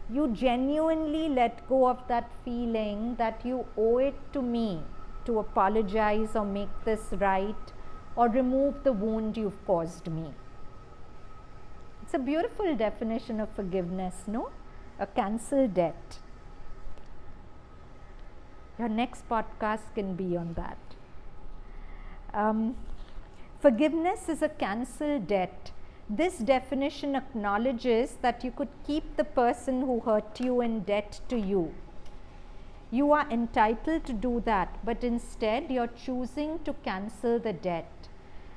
You genuinely let go of that feeling that you owe it to me to apologize or make this right or remove the wound you've caused me. It's a beautiful definition of forgiveness, no? A cancelled debt. Your next podcast can be on that. Forgiveness is a cancelled debt. This definition acknowledges that you could keep the person who hurt you in debt to you. You are entitled to do that, but instead you're choosing to cancel the debt.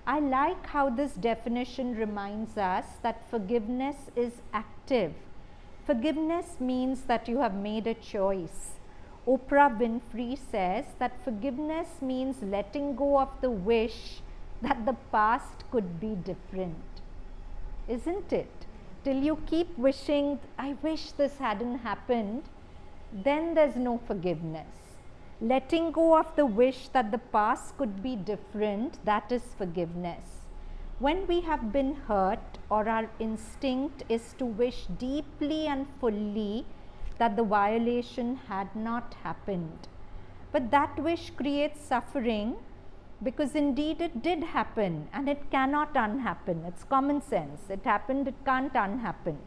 I like how this definition reminds us that forgiveness is active. Forgiveness means that you have made a choice. Oprah Winfrey says that forgiveness means letting go of the wish that the past could be different. Isn't it? Till you keep wishing, I wish this hadn't happened, then there's no forgiveness. Letting go of the wish that the past could be different, that is forgiveness. When we have been hurt, or our instinct is to wish deeply and fully that the violation had not happened. But that wish creates suffering because indeed it did happen and it cannot unhappen. It's common sense. It happened, it can't unhappen.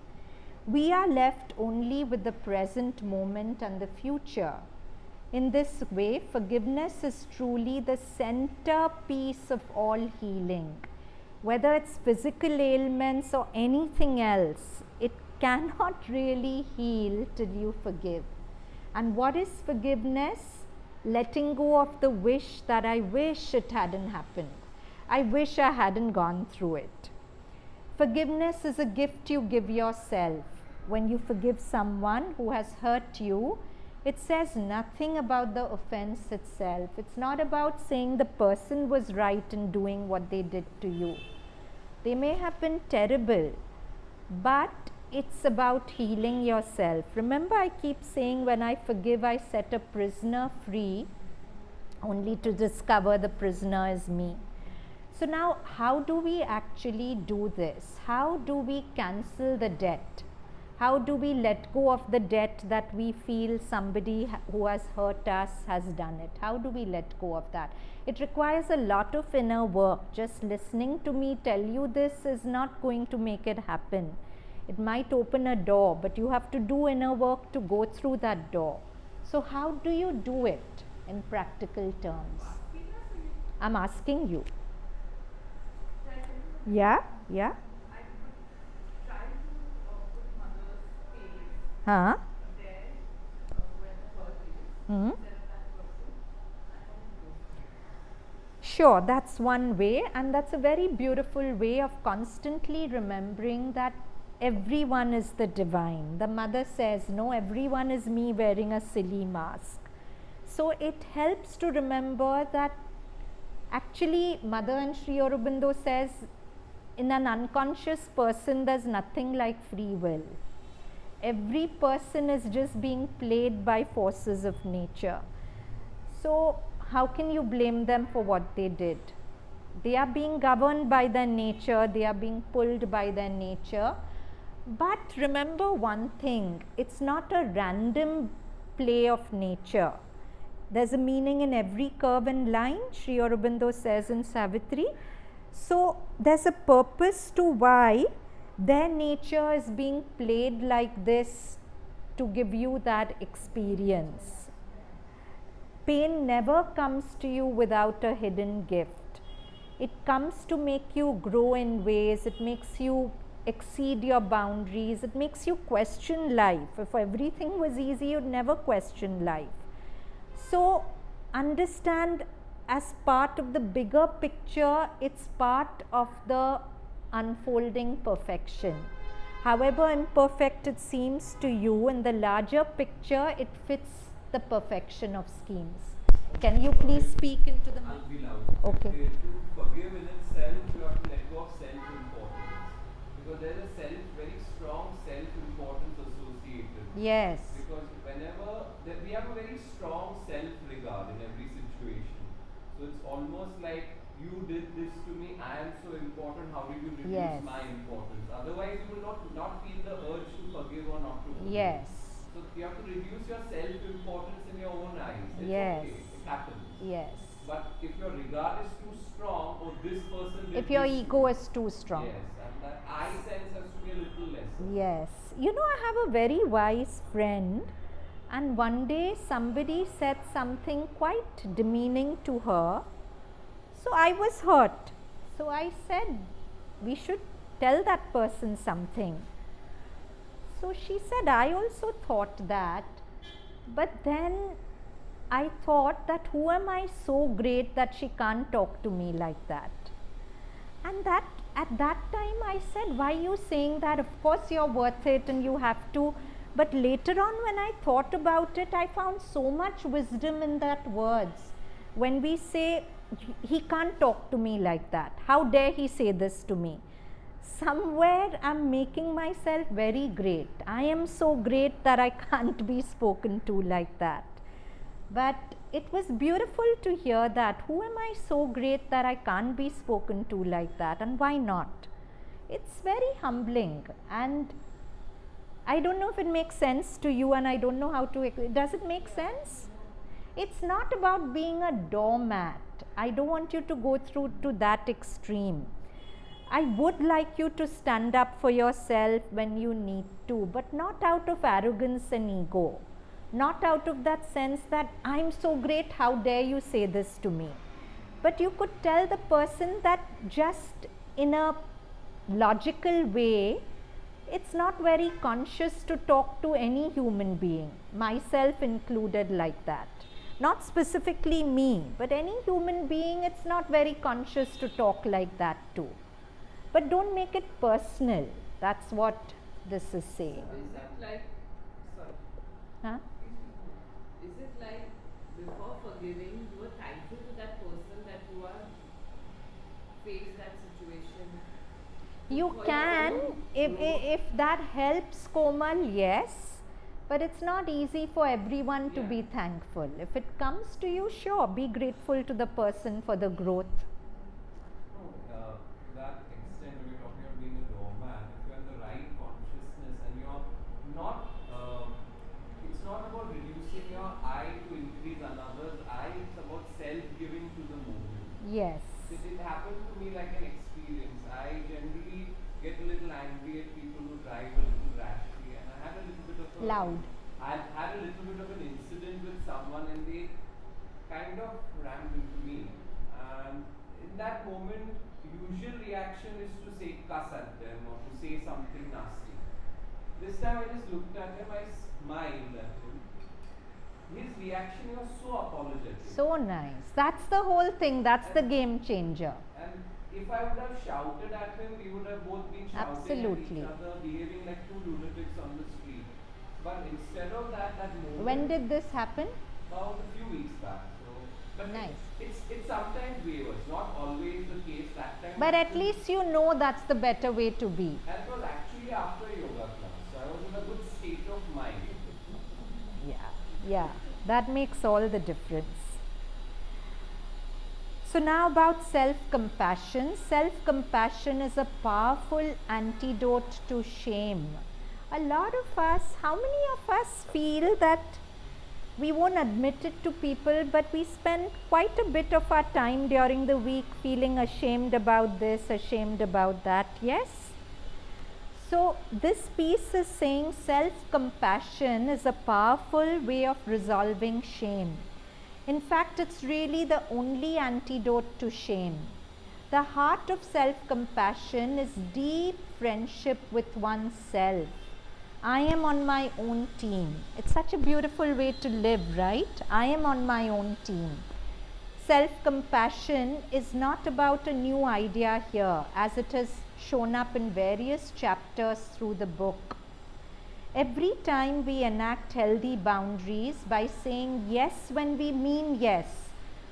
We are left only with the present moment and the future. In this way, forgiveness is truly the centerpiece of all healing. Whether it's physical ailments or anything else, it cannot really heal till you forgive. And what is forgiveness? Letting go of the wish that I wish it hadn't happened. I wish I hadn't gone through it. Forgiveness is a gift you give yourself. When you forgive someone who has hurt you, it says nothing about the offense itself. It's not about saying the person was right in doing what they did to you. They may have been terrible, but it's about healing yourself. Remember, I keep saying when I forgive, I set a prisoner free, only to discover the prisoner is me. So now, how do we actually do this? How do we cancel the debt? How do we let go of the debt that we feel somebody who has hurt us has done it? How do we let go of that? It requires a lot of inner work. Just listening to me tell you this is not going to make it happen. It might open a door, but you have to do inner work to go through that door. So how do you do it in practical terms? I'm asking you. Yeah? Yeah? Huh? Sure, that's one way, and that's a very beautiful way of constantly remembering that everyone is the divine. The mother says, no, everyone is me wearing a silly mask. So it helps to remember that actually Mother and Sri Aurobindo says in an unconscious person there's nothing like free will. Every person is just being played by forces of nature. So how can you blame them for what they did? They are being governed by their nature, they are being pulled by their nature. But remember one thing, it's not a random play of nature. There's a meaning in every curve and line, Sri Aurobindo says in Savitri. So there's a purpose to why their nature is being played like this to give you that experience. Pain never comes to you without a hidden gift. It comes to make you grow in ways, it makes you exceed your boundaries, it makes you question life. If everything was easy, you'd never question life. So understand, as part of the bigger picture, it's part of the unfolding perfection. However imperfect it seems to you, in the larger picture, it fits the perfection of schemes. Can you please speak into the I'll mic? be loud. Okay. To forgive in itself, you have to let go of self-importance. Because there's a very strong self-importance associated. Yes. Because we have a very strong self-regard in every situation. So it's almost like you did this to me, I am so important, how did you reduce Yes. my importance? Otherwise you will not feel the urge to forgive or not to forgive. Yes. So you have to reduce your self-importance in your own eyes. It's Yes. okay, it happens. Yes. But if your regard is too strong, or this person did If your this to ego me, is too strong. yes, and that I sense has to be a little lesser. Yes. You know, I have a very wise friend, and one day somebody said something quite demeaning to her. So I was hurt. So I said, we should tell that person something. So she said, I also thought that, but then I thought that who am I so great that she can't talk to me like that? And that at that time I said, why are you saying that? Of course you're worth it and you have to. But later on when I thought about it, I found so much wisdom in that words. When we say, he can't talk to me like that. How dare he say this to me? Somewhere I'm making myself very great. I am so great that I can't be spoken to like that. But it was beautiful to hear that. Who am I so great that I can't be spoken to like that? And why not? It's very humbling. And I don't know if it makes sense to you, and I don't know how to. Does it make sense? It's not about being a doormat. I don't want you to go through to that extreme. I would like you to stand up for yourself when you need to, but not out of arrogance and ego. Not out of that sense that I'm so great, how dare you say this to me. But you could tell the person that just in a logical way, it's not very conscious to talk to any human being, myself included, like that. Not specifically me, but any human being, it's not very conscious to talk like that too. But don't make it personal. That's what this is saying. Is that like, sorry, Huh? Is it like before forgiving, you are thankful to that person that you are faced that situation? You for can, your own if that helps, Komal, yes. But it's not easy for everyone to Yeah. be thankful. If it comes to you, sure, be grateful to the person for the growth. no, that extent when you're talking about being a doormat, if you're in the right consciousness and you're not, it's not about reducing your I to increase another's I, it's about self-giving to the movement. Yes. It happened to me like an experience. I generally get a little angry at people who drive a little rashly, and I had a little bit of a Loud. I had a little bit of an incident with someone, and they kind of rammed into me. And in that moment, usual reaction is to say cuss at them or to say something nasty. This time I just looked at him, I smiled at him. His reaction was so apologetic. So nice. That's the whole thing. That's the game changer. And if I would have shouted at him, we would have both been shouting Absolutely. at each other, behaving like two lunatics on the street. But instead of that moment, When did this happen? about a few weeks back. So, but Nice. It's sometimes wavers, not always the case. That time. But at least you know that's the better way to be. And it was actually after a yoga class, so I was in a good state of mind. Yeah, that makes all the difference. So now about self-compassion. Self-compassion is a powerful antidote to shame. A lot of us, how many of us feel that we won't admit it to people, but we spend quite a bit of our time during the week feeling ashamed about this, ashamed about that, yes? So this piece is saying self-compassion is a powerful way of resolving shame. In fact, it's really the only antidote to shame. The heart of self-compassion is deep friendship with oneself. I am on my own team. It's such a beautiful way to live, right? I am on my own team. Self-compassion is not about a new idea here, as it has shown up in various chapters through the book. Every time we enact healthy boundaries by saying yes when we mean yes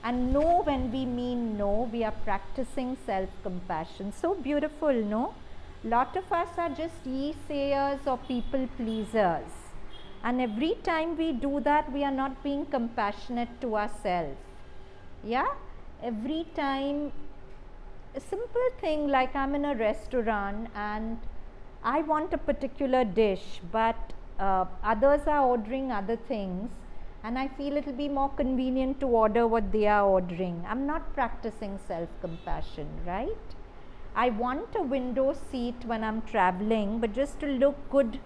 and no when we mean no, we are practicing self-compassion. So beautiful, no? Lot of us are just ye-sayers or people pleasers. And every time we do that, we are not being compassionate to ourselves. Yeah? Every time, a simple thing like I'm in a restaurant and I want a particular dish, but others are ordering other things, and I feel it will be more convenient to order what they are ordering. I'm not practicing self-compassion, right? I want a window seat when I'm traveling, but just to look good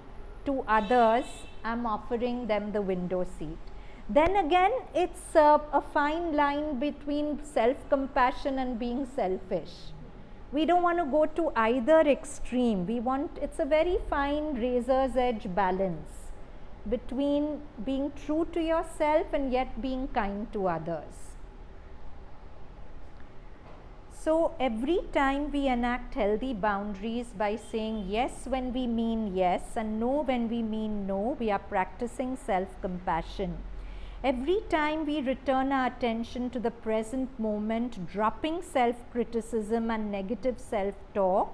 to others, I'm offering them the window seat. Then again, it's a fine line between self-compassion and being selfish. We don't want to go to either extreme. It's a very fine razor's edge balance between being true to yourself and yet being kind to others. So every time we enact healthy boundaries by saying yes when we mean yes and no when we mean no, we are practicing self-compassion. Every time we return our attention to the present moment, dropping self-criticism and negative self-talk,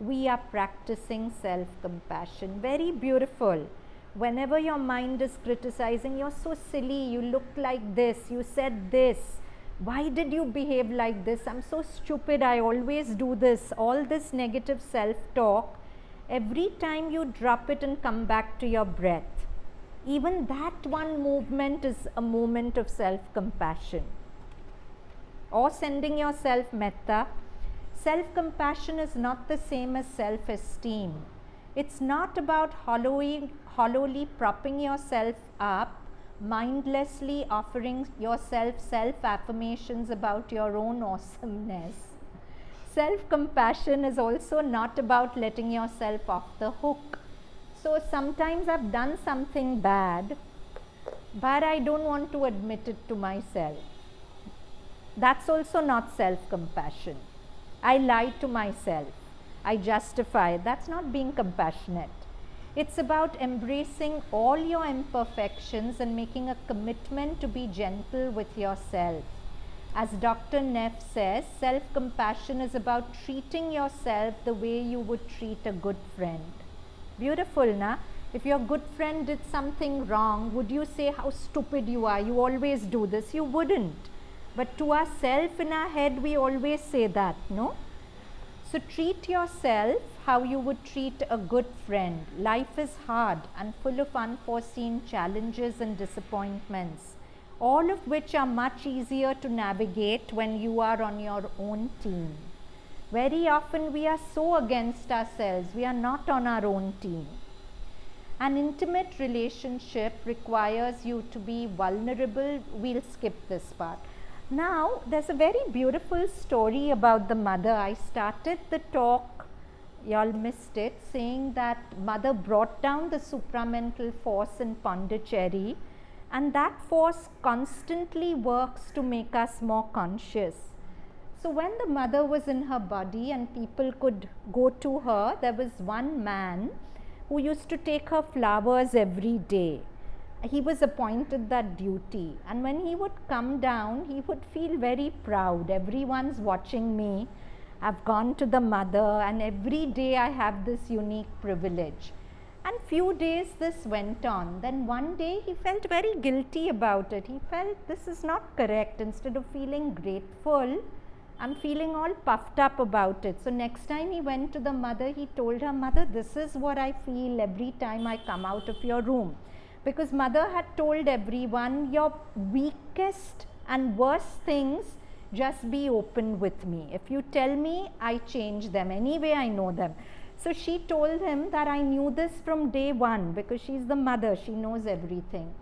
we are practicing self-compassion. Very beautiful. Whenever your mind is criticizing, you're so silly, you look like this, you said this, why did you behave like this, I'm so stupid, I always do this, all this negative self-talk, every time you drop it and come back to your breath, even that one movement is a moment of self-compassion. Or sending yourself metta. Self-compassion is not the same as self-esteem. It's not about hollowly propping yourself up, mindlessly offering yourself self-affirmations about your own awesomeness. Self-compassion is also not about letting yourself off the hook. So sometimes I've done something bad, but I don't want to admit it to myself. That's also not self-compassion. I lie to myself. I justify. That's not being compassionate. It's about embracing all your imperfections and making a commitment to be gentle with yourself. As Dr. Neff says, self-compassion is about treating yourself the way you would treat a good friend. Beautiful, na? If your good friend did something wrong, would you say, how stupid you are, you always do this? You wouldn't. But to ourselves in our head, we always say that, no? So treat yourself how you would treat a good friend. Life is hard and full of unforeseen challenges and disappointments, all of which are much easier to navigate when you are on your own team. Very often we are so against ourselves, we are not on our own team. An intimate relationship requires you to be vulnerable. We'll skip this part. Now, there's a very beautiful story about the mother. I started the talk, y'all missed it, saying that mother brought down the supramental force in Pondicherry, and that force constantly works to make us more conscious. So when the mother was in her body and people could go to her, there was one man who used to take her flowers every day. He was appointed that duty, and when he would come down, he would feel very proud. Everyone's watching me. I've gone to the mother, and every day I have this unique privilege. And few days this went on. Then one day he felt very guilty about it. He felt this is not correct. Instead of feeling grateful, I'm feeling all puffed up about it. So next time he went to the mother, he told her, Mother, this is what I feel every time I come out of your room. Because mother had told everyone, your weakest and worst things, just be open with me. If you tell me, I change them. Anyway, I know them. So she told him that I knew this from day one, because she's the mother, she knows everything.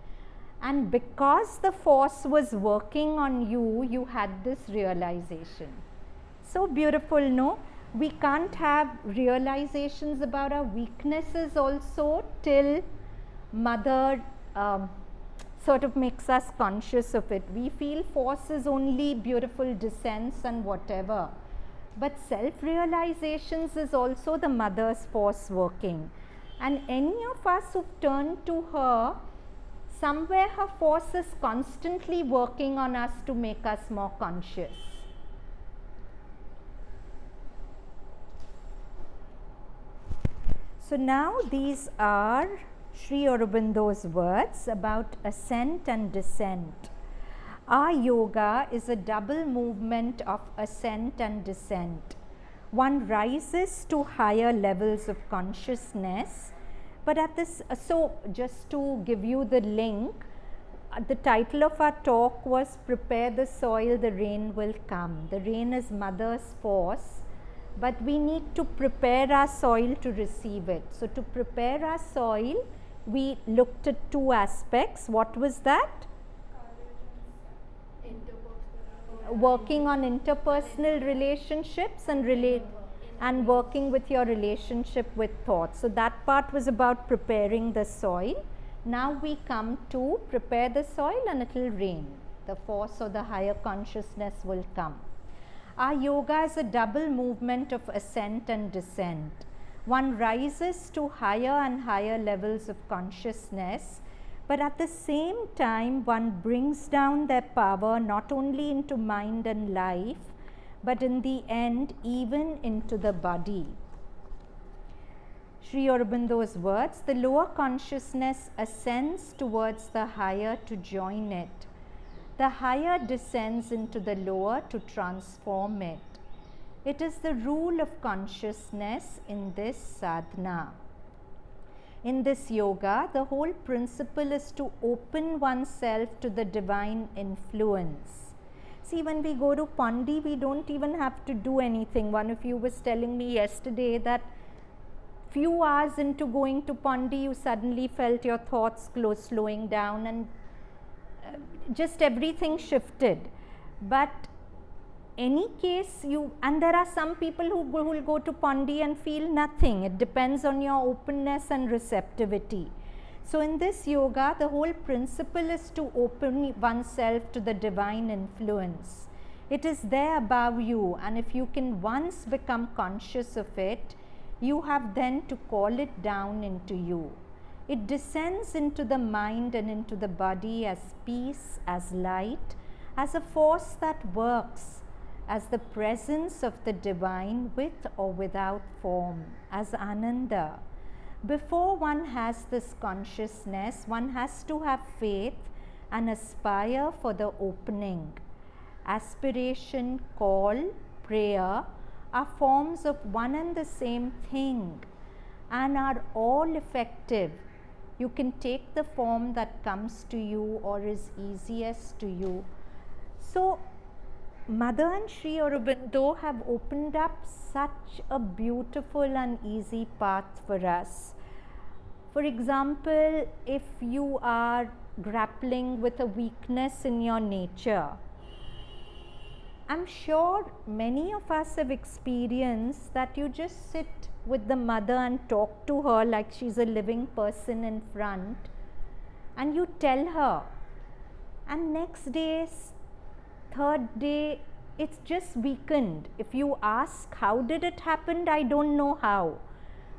And because the force was working on you, you had this realization. So beautiful, no? We can't have realizations about our weaknesses also till mother sort of makes us conscious of it. We feel force is only beautiful descents and whatever. But self-realizations is also the mother's force working. And any of us who've turned to her, somewhere her force is constantly working on us to make us more conscious. So now these are Sri Aurobindo's words about ascent and descent. Our yoga is a double movement of ascent and descent. One rises to higher levels of consciousness, but at this, so just to give you the link, the title of our talk was Prepare the Soil, the Rain Will Come. The rain is Mother's force, but we need to prepare our soil to receive it. So to prepare our soil, we looked at two aspects. What was that? Working on interpersonal relationships and working with your relationship with thoughts. So that part was about preparing the soil. Now we come to prepare the soil and it will rain. The force or the higher consciousness will come. Our yoga is a double movement of ascent and descent. One rises to higher and higher levels of consciousness, but at the same time one brings down their power not only into mind and life, but in the end even into the body. Sri Aurobindo's words, the lower consciousness ascends towards the higher to join it. The higher descends into the lower to transform it. It is the rule of consciousness in this sadhana. In this yoga, the whole principle is to open oneself to the divine influence. See, when we go to Pandi, we don't even have to do anything. One of you was telling me yesterday that few hours into going to Pandi, you suddenly felt your thoughts slowing down and just everything shifted. But any case, and there are some people who will go to Pandi and feel nothing. It depends on your openness and receptivity. So in this yoga, the whole principle is to open oneself to the divine influence. It is there above you, and if you can once become conscious of it, you have then to call it down into you. It descends into the mind and into the body as peace, as light, as a force that works, as the presence of the divine with or without form, as Ananda. Before one has this consciousness, one has to have faith and aspire for the opening. Aspiration, call, prayer are forms of one and the same thing and are all effective. You can take the form that comes to you or is easiest to you. So, Mother and Sri Aurobindo have opened up such a beautiful and easy path for us. For example, if you are grappling with a weakness in your nature, I'm sure many of us have experienced that you just sit with the mother and talk to her like she's a living person in front, and you tell her, and next day, third day, it's just weakened. If you ask how did it happen, I don't know how,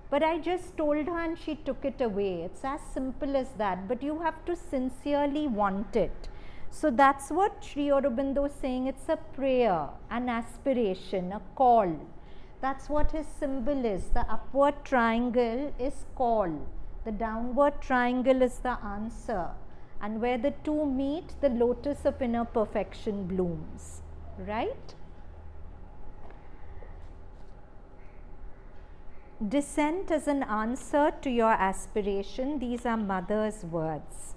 but I just told her and she took it away. It's as simple as that, but you have to sincerely want it. So that's what Sri Aurobindo is saying. It's a prayer, an aspiration, a call. That's what his symbol is. The upward triangle is call. The downward triangle is the answer. And where the two meet, the lotus of inner perfection blooms. Right? Descent is an answer to your aspiration. These are Mother's words.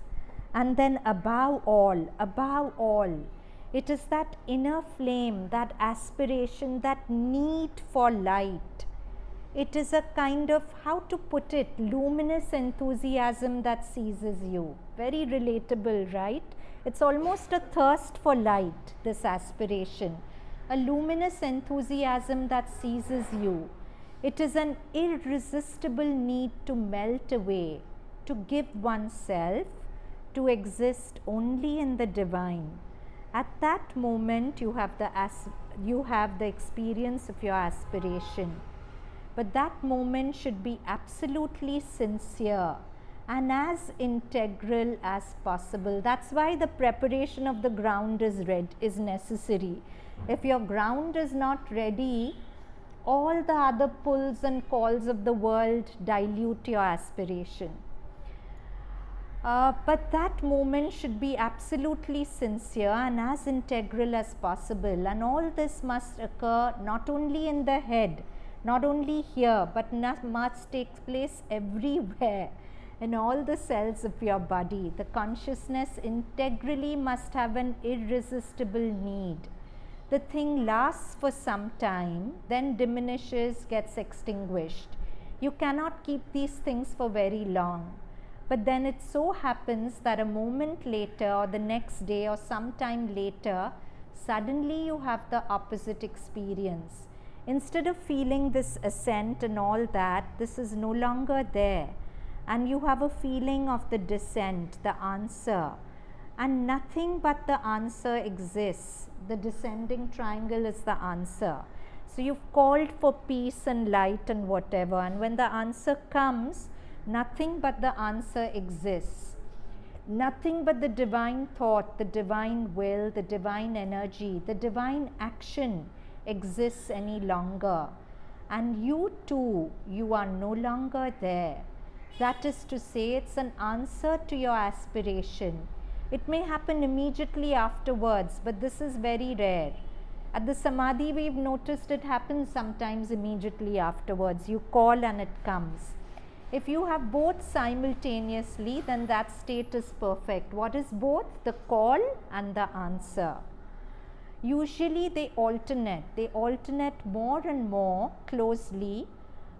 And then above all, it is that inner flame, that aspiration, that need for light. It is a kind of, how to put it, luminous enthusiasm that seizes you. Very relatable, right? It's almost a thirst for light, this aspiration. A luminous enthusiasm that seizes you. It is an irresistible need to melt away, to give oneself, to exist only in the divine. At that moment, you have the experience of your aspiration. but that moment should be absolutely sincere and as integral as possible. That's why the preparation of the ground is necessary. If your ground is not ready, all the other pulls and calls of the world dilute your aspiration. But that moment should be absolutely sincere and as integral as possible. And all this must occur not only in the head, not only here, but must take place everywhere in all the cells of your body. The consciousness integrally must have an irresistible need. The thing lasts for some time, then diminishes, gets extinguished. You cannot keep these things for very long. But then it so happens that a moment later or the next day or sometime later, suddenly you have the opposite experience. Instead of feeling this ascent and all that, this is no longer there. And you have a feeling of the descent, the answer. And nothing but the answer exists. The descending triangle is the answer. So you've called for peace and light and whatever. And when the answer comes, nothing but the answer exists. Nothing but the divine thought, the divine will, the divine energy, the divine action exists any longer. And you too, you are no longer there. That is to say, it's an answer to your aspiration. It may happen immediately afterwards, but this is very rare. At the Samadhi, we've noticed it happens sometimes immediately afterwards. You call and it comes. If you have both simultaneously, then that state is perfect. What is both? The call and the answer. Usually they alternate more and more closely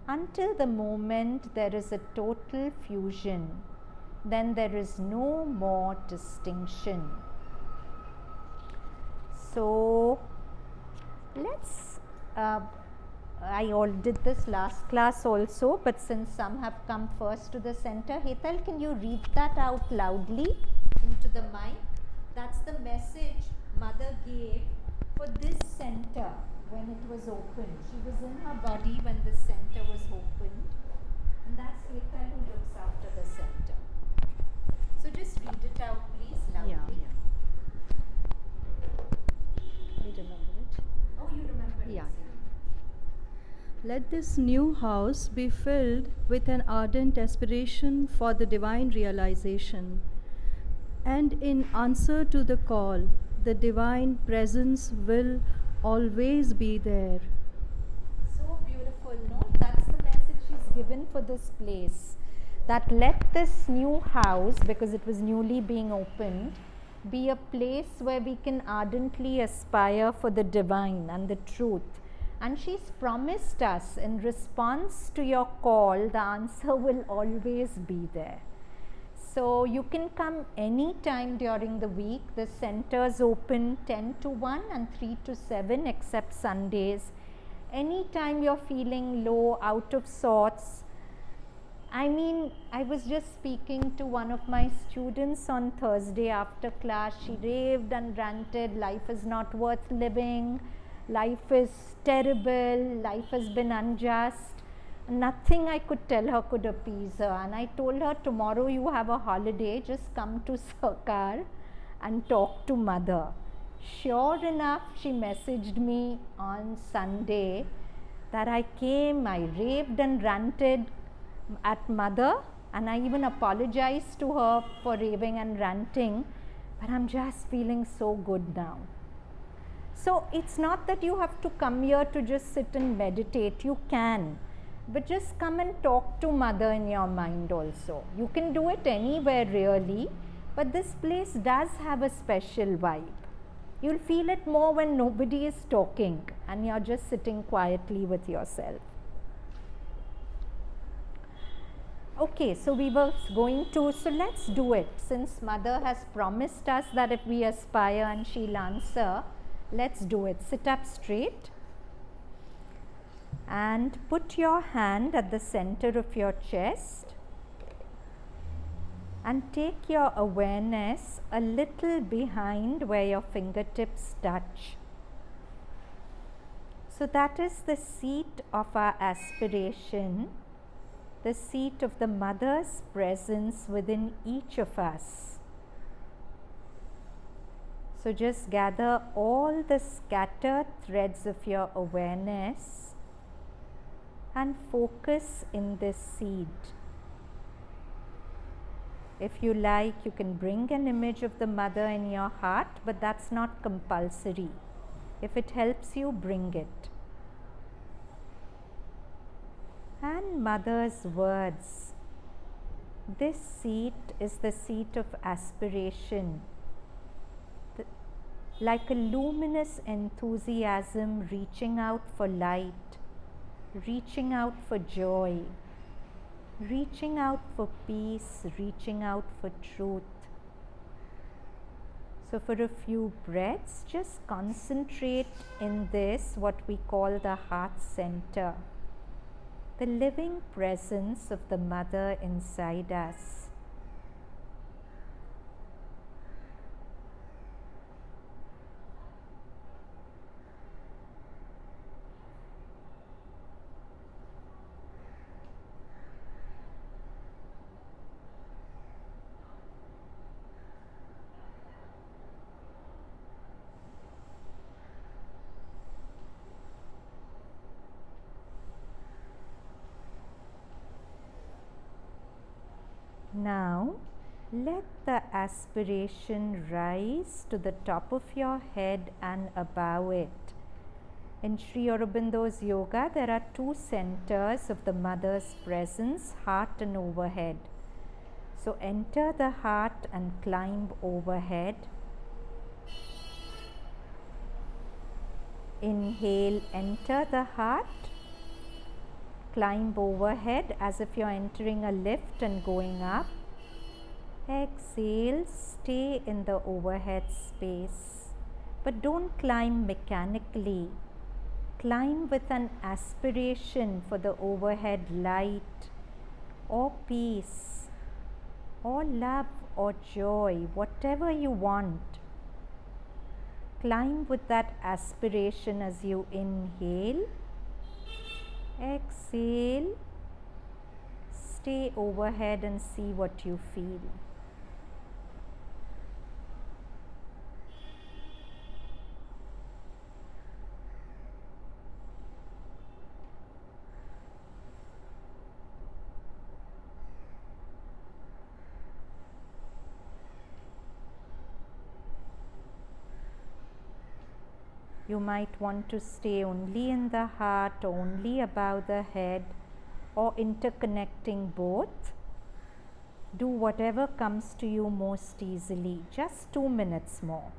until the moment there is a total fusion. Then there is no more distinction. So let's I did this last class also, but since some have come first to the center, Hetal, can you read that out loudly into the mic? That's the message Mother gave for this center when it was opened. She was in her body when the center was opened, and that's Hetal who looks after the center. So just read it out, please, loudly. I remember it. Oh, you remember Yeah. it. Let this new house be filled with an ardent aspiration for the divine realization. And in answer to the call, the divine presence will always be there. So beautiful, no? That's the message she's given for this place. That let this new house, because it was newly being opened, be a place where we can ardently aspire for the divine and the truth. And she's promised us, in response to your call, the answer will always be there. So you can come any time during the week. The centers open 10 to 1 and 3 to 7 except Sundays. Anytime you're feeling low, out of sorts. I mean, I was just speaking to one of my students on Thursday after class. She raved and ranted, life is not worth living. Life is terrible, life has been unjust. Nothing I could tell her could appease her. And I told her, tomorrow you have a holiday, just come to Sarkar and talk to Mother. Sure enough, she messaged me on Sunday that I came, I raved and ranted at Mother, and I even apologized to her for raving and ranting, but I'm just feeling so good now. So it's not that you have to come here to just sit and meditate. You can, but just come and talk to Mother in your mind also. You can do it anywhere really, but this place does have a special vibe. You'll feel it more when nobody is talking and you're just sitting quietly with yourself. Okay, so we were going to, so let's do it. Since Mother has promised us that if we aspire and she'll answer, let's do it. Sit up straight and put your hand at the center of your chest and take your awareness a little behind where your fingertips touch. So that is the seat of our aspiration, the seat of the Mother's presence within each of us. So just gather all the scattered threads of your awareness and focus in this seed. If you like, you can bring an image of the Mother in your heart, but that's not compulsory. If it helps you, bring it. And Mother's words. This seat is the seat of aspiration. Like a luminous enthusiasm reaching out for light, reaching out for joy, reaching out for peace, reaching out for truth. So for a few breaths, just concentrate in this, what we call the heart center, the living presence of the Mother inside us. Now, let the aspiration rise to the top of your head and above it. In Sri Aurobindo's yoga, there are two centers of the Mother's presence, heart and overhead. So enter the heart and climb overhead. Inhale, enter the heart. Climb overhead as if you're entering a lift and going up. Exhale, stay in the overhead space. But don't climb mechanically. Climb with an aspiration for the overhead light or peace or love or joy, whatever you want. Climb with that aspiration as you inhale. Exhale, stay overhead and see what you feel. You might want to stay only in the heart, only above the head, or interconnecting both. Do whatever comes to you most easily. Just 2 minutes more.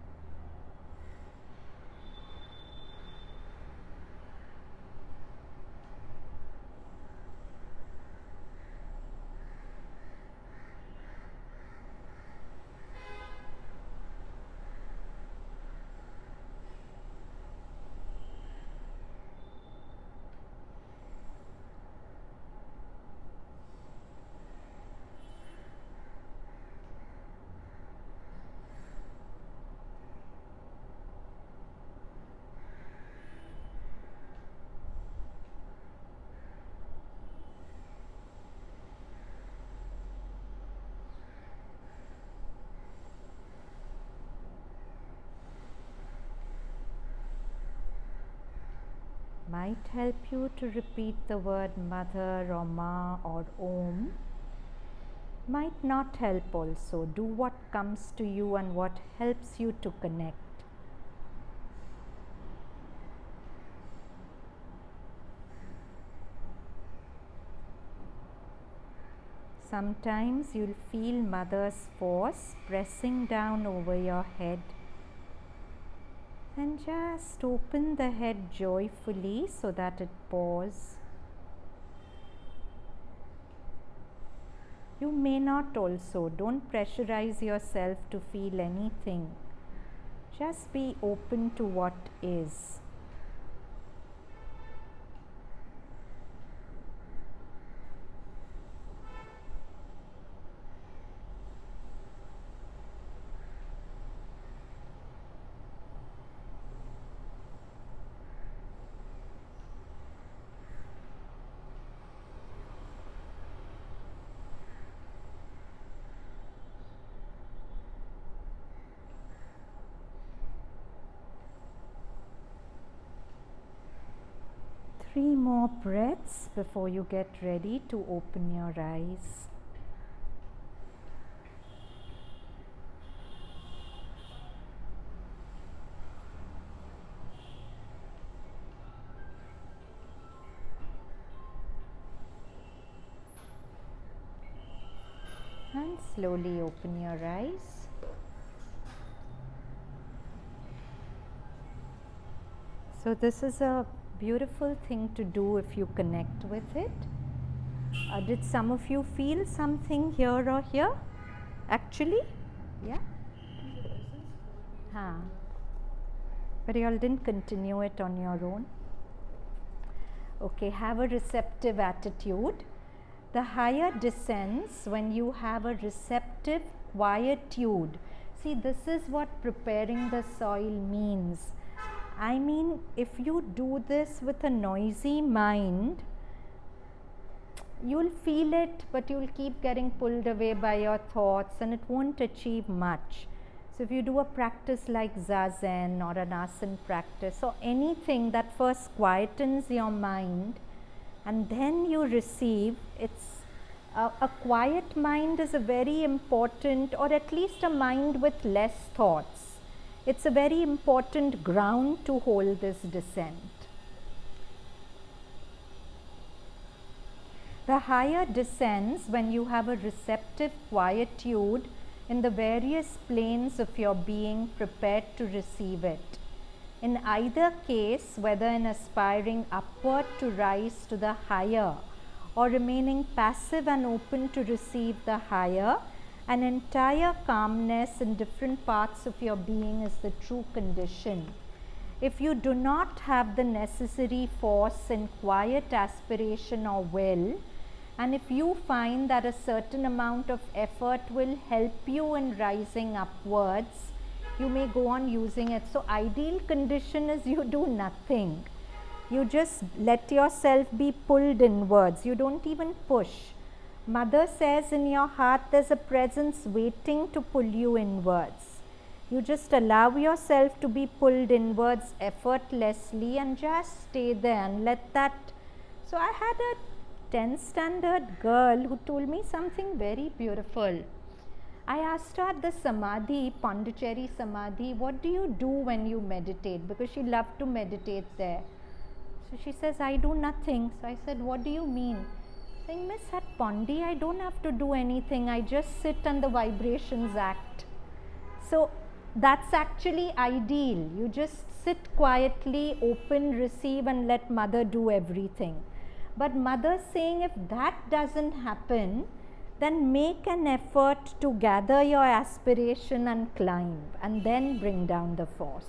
Might help you to repeat the word Mother or Ma or Om. Might not help also. Do what comes to you and what helps you to connect. Sometimes you'll feel Mother's force pressing down over your head. Then just open the head joyfully so that it pours. You may not also. Don't pressurize yourself to feel anything. Just be open to what is. 3 more breaths before you get ready to open your eyes. And slowly open your eyes. So this is a beautiful thing to do if you connect with it. Did some of you feel something here or here? Actually? Yeah? But you all didn't continue it on your own. Okay, have a receptive attitude. The higher descends when you have a receptive quietude. See, this is what preparing the soil means. I mean, if you do this with a noisy mind, you'll feel it, but you'll keep getting pulled away by your thoughts and it won't achieve much. So if you do a practice like Zazen or an asana practice or anything that first quietens your mind and then you receive, it's a quiet mind is a very important, or at least a mind with less thoughts. It's a very important ground to hold this descent. The higher descends when you have a receptive quietude in the various planes of your being prepared to receive it. In either case, whether in aspiring upward to rise to the higher or remaining passive and open to receive the higher, an entire calmness in different parts of your being is the true condition. If you do not have the necessary force in quiet aspiration or will, and if you find that a certain amount of effort will help you in rising upwards, you may go on using it. So ideal condition is you do nothing. You just let yourself be pulled inwards. You don't even push. Mother says in your heart there's a presence waiting to pull you inwards. You just allow yourself to be pulled inwards effortlessly and just stay there and let that. So I had a 10th standard girl who told me something very beautiful. I asked her at the Samadhi, Pondicherry Samadhi, what do you do when you meditate? Because she loved to meditate there. So she says, I do nothing. So I said, what do you mean? Saying, Miss, at Pondi, I don't have to do anything. I just sit and the vibrations act. So that's actually ideal. You just sit quietly, open, receive and let Mother do everything. But Mother's saying if that doesn't happen, then make an effort to gather your aspiration and climb and then bring down the force.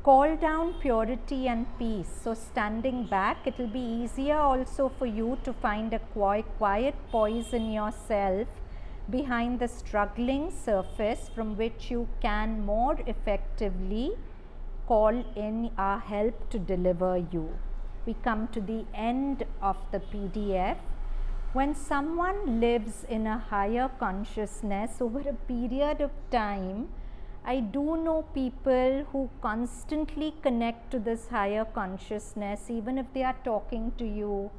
Call down purity and peace. So standing back, it will be easier also for you to find a quiet poise in yourself behind the struggling surface from which you can more effectively call in our help to deliver you. We come to the end of the PDF. When someone lives in a higher consciousness over a period of time, I do know people who constantly connect to this higher consciousness, even if they are talking to you.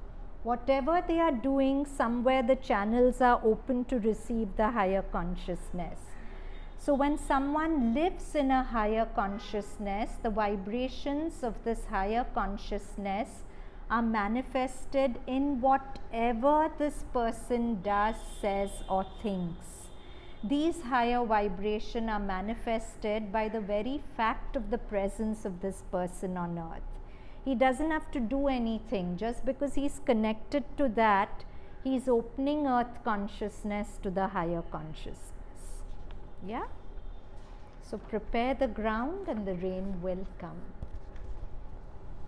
Whatever they are doing, somewhere the channels are open to receive the higher consciousness. So when someone lives in a higher consciousness, the vibrations of this higher consciousness are manifested in whatever this person does, says or thinks. These higher vibrations are manifested by the very fact of the presence of this person on earth. He doesn't have to do anything. Just because he's connected to that, he's opening earth consciousness to the higher consciousness. Yeah? So prepare the ground and the rain will come.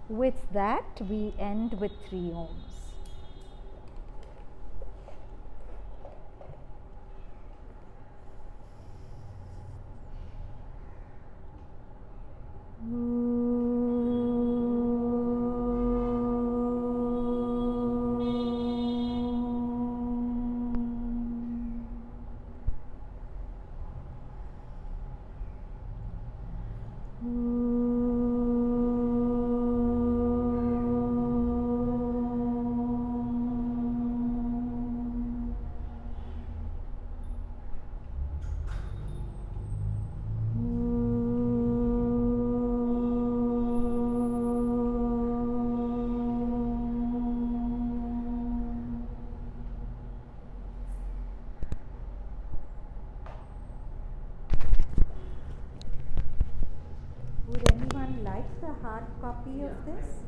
With that, we end with 3 ohms. copy of this?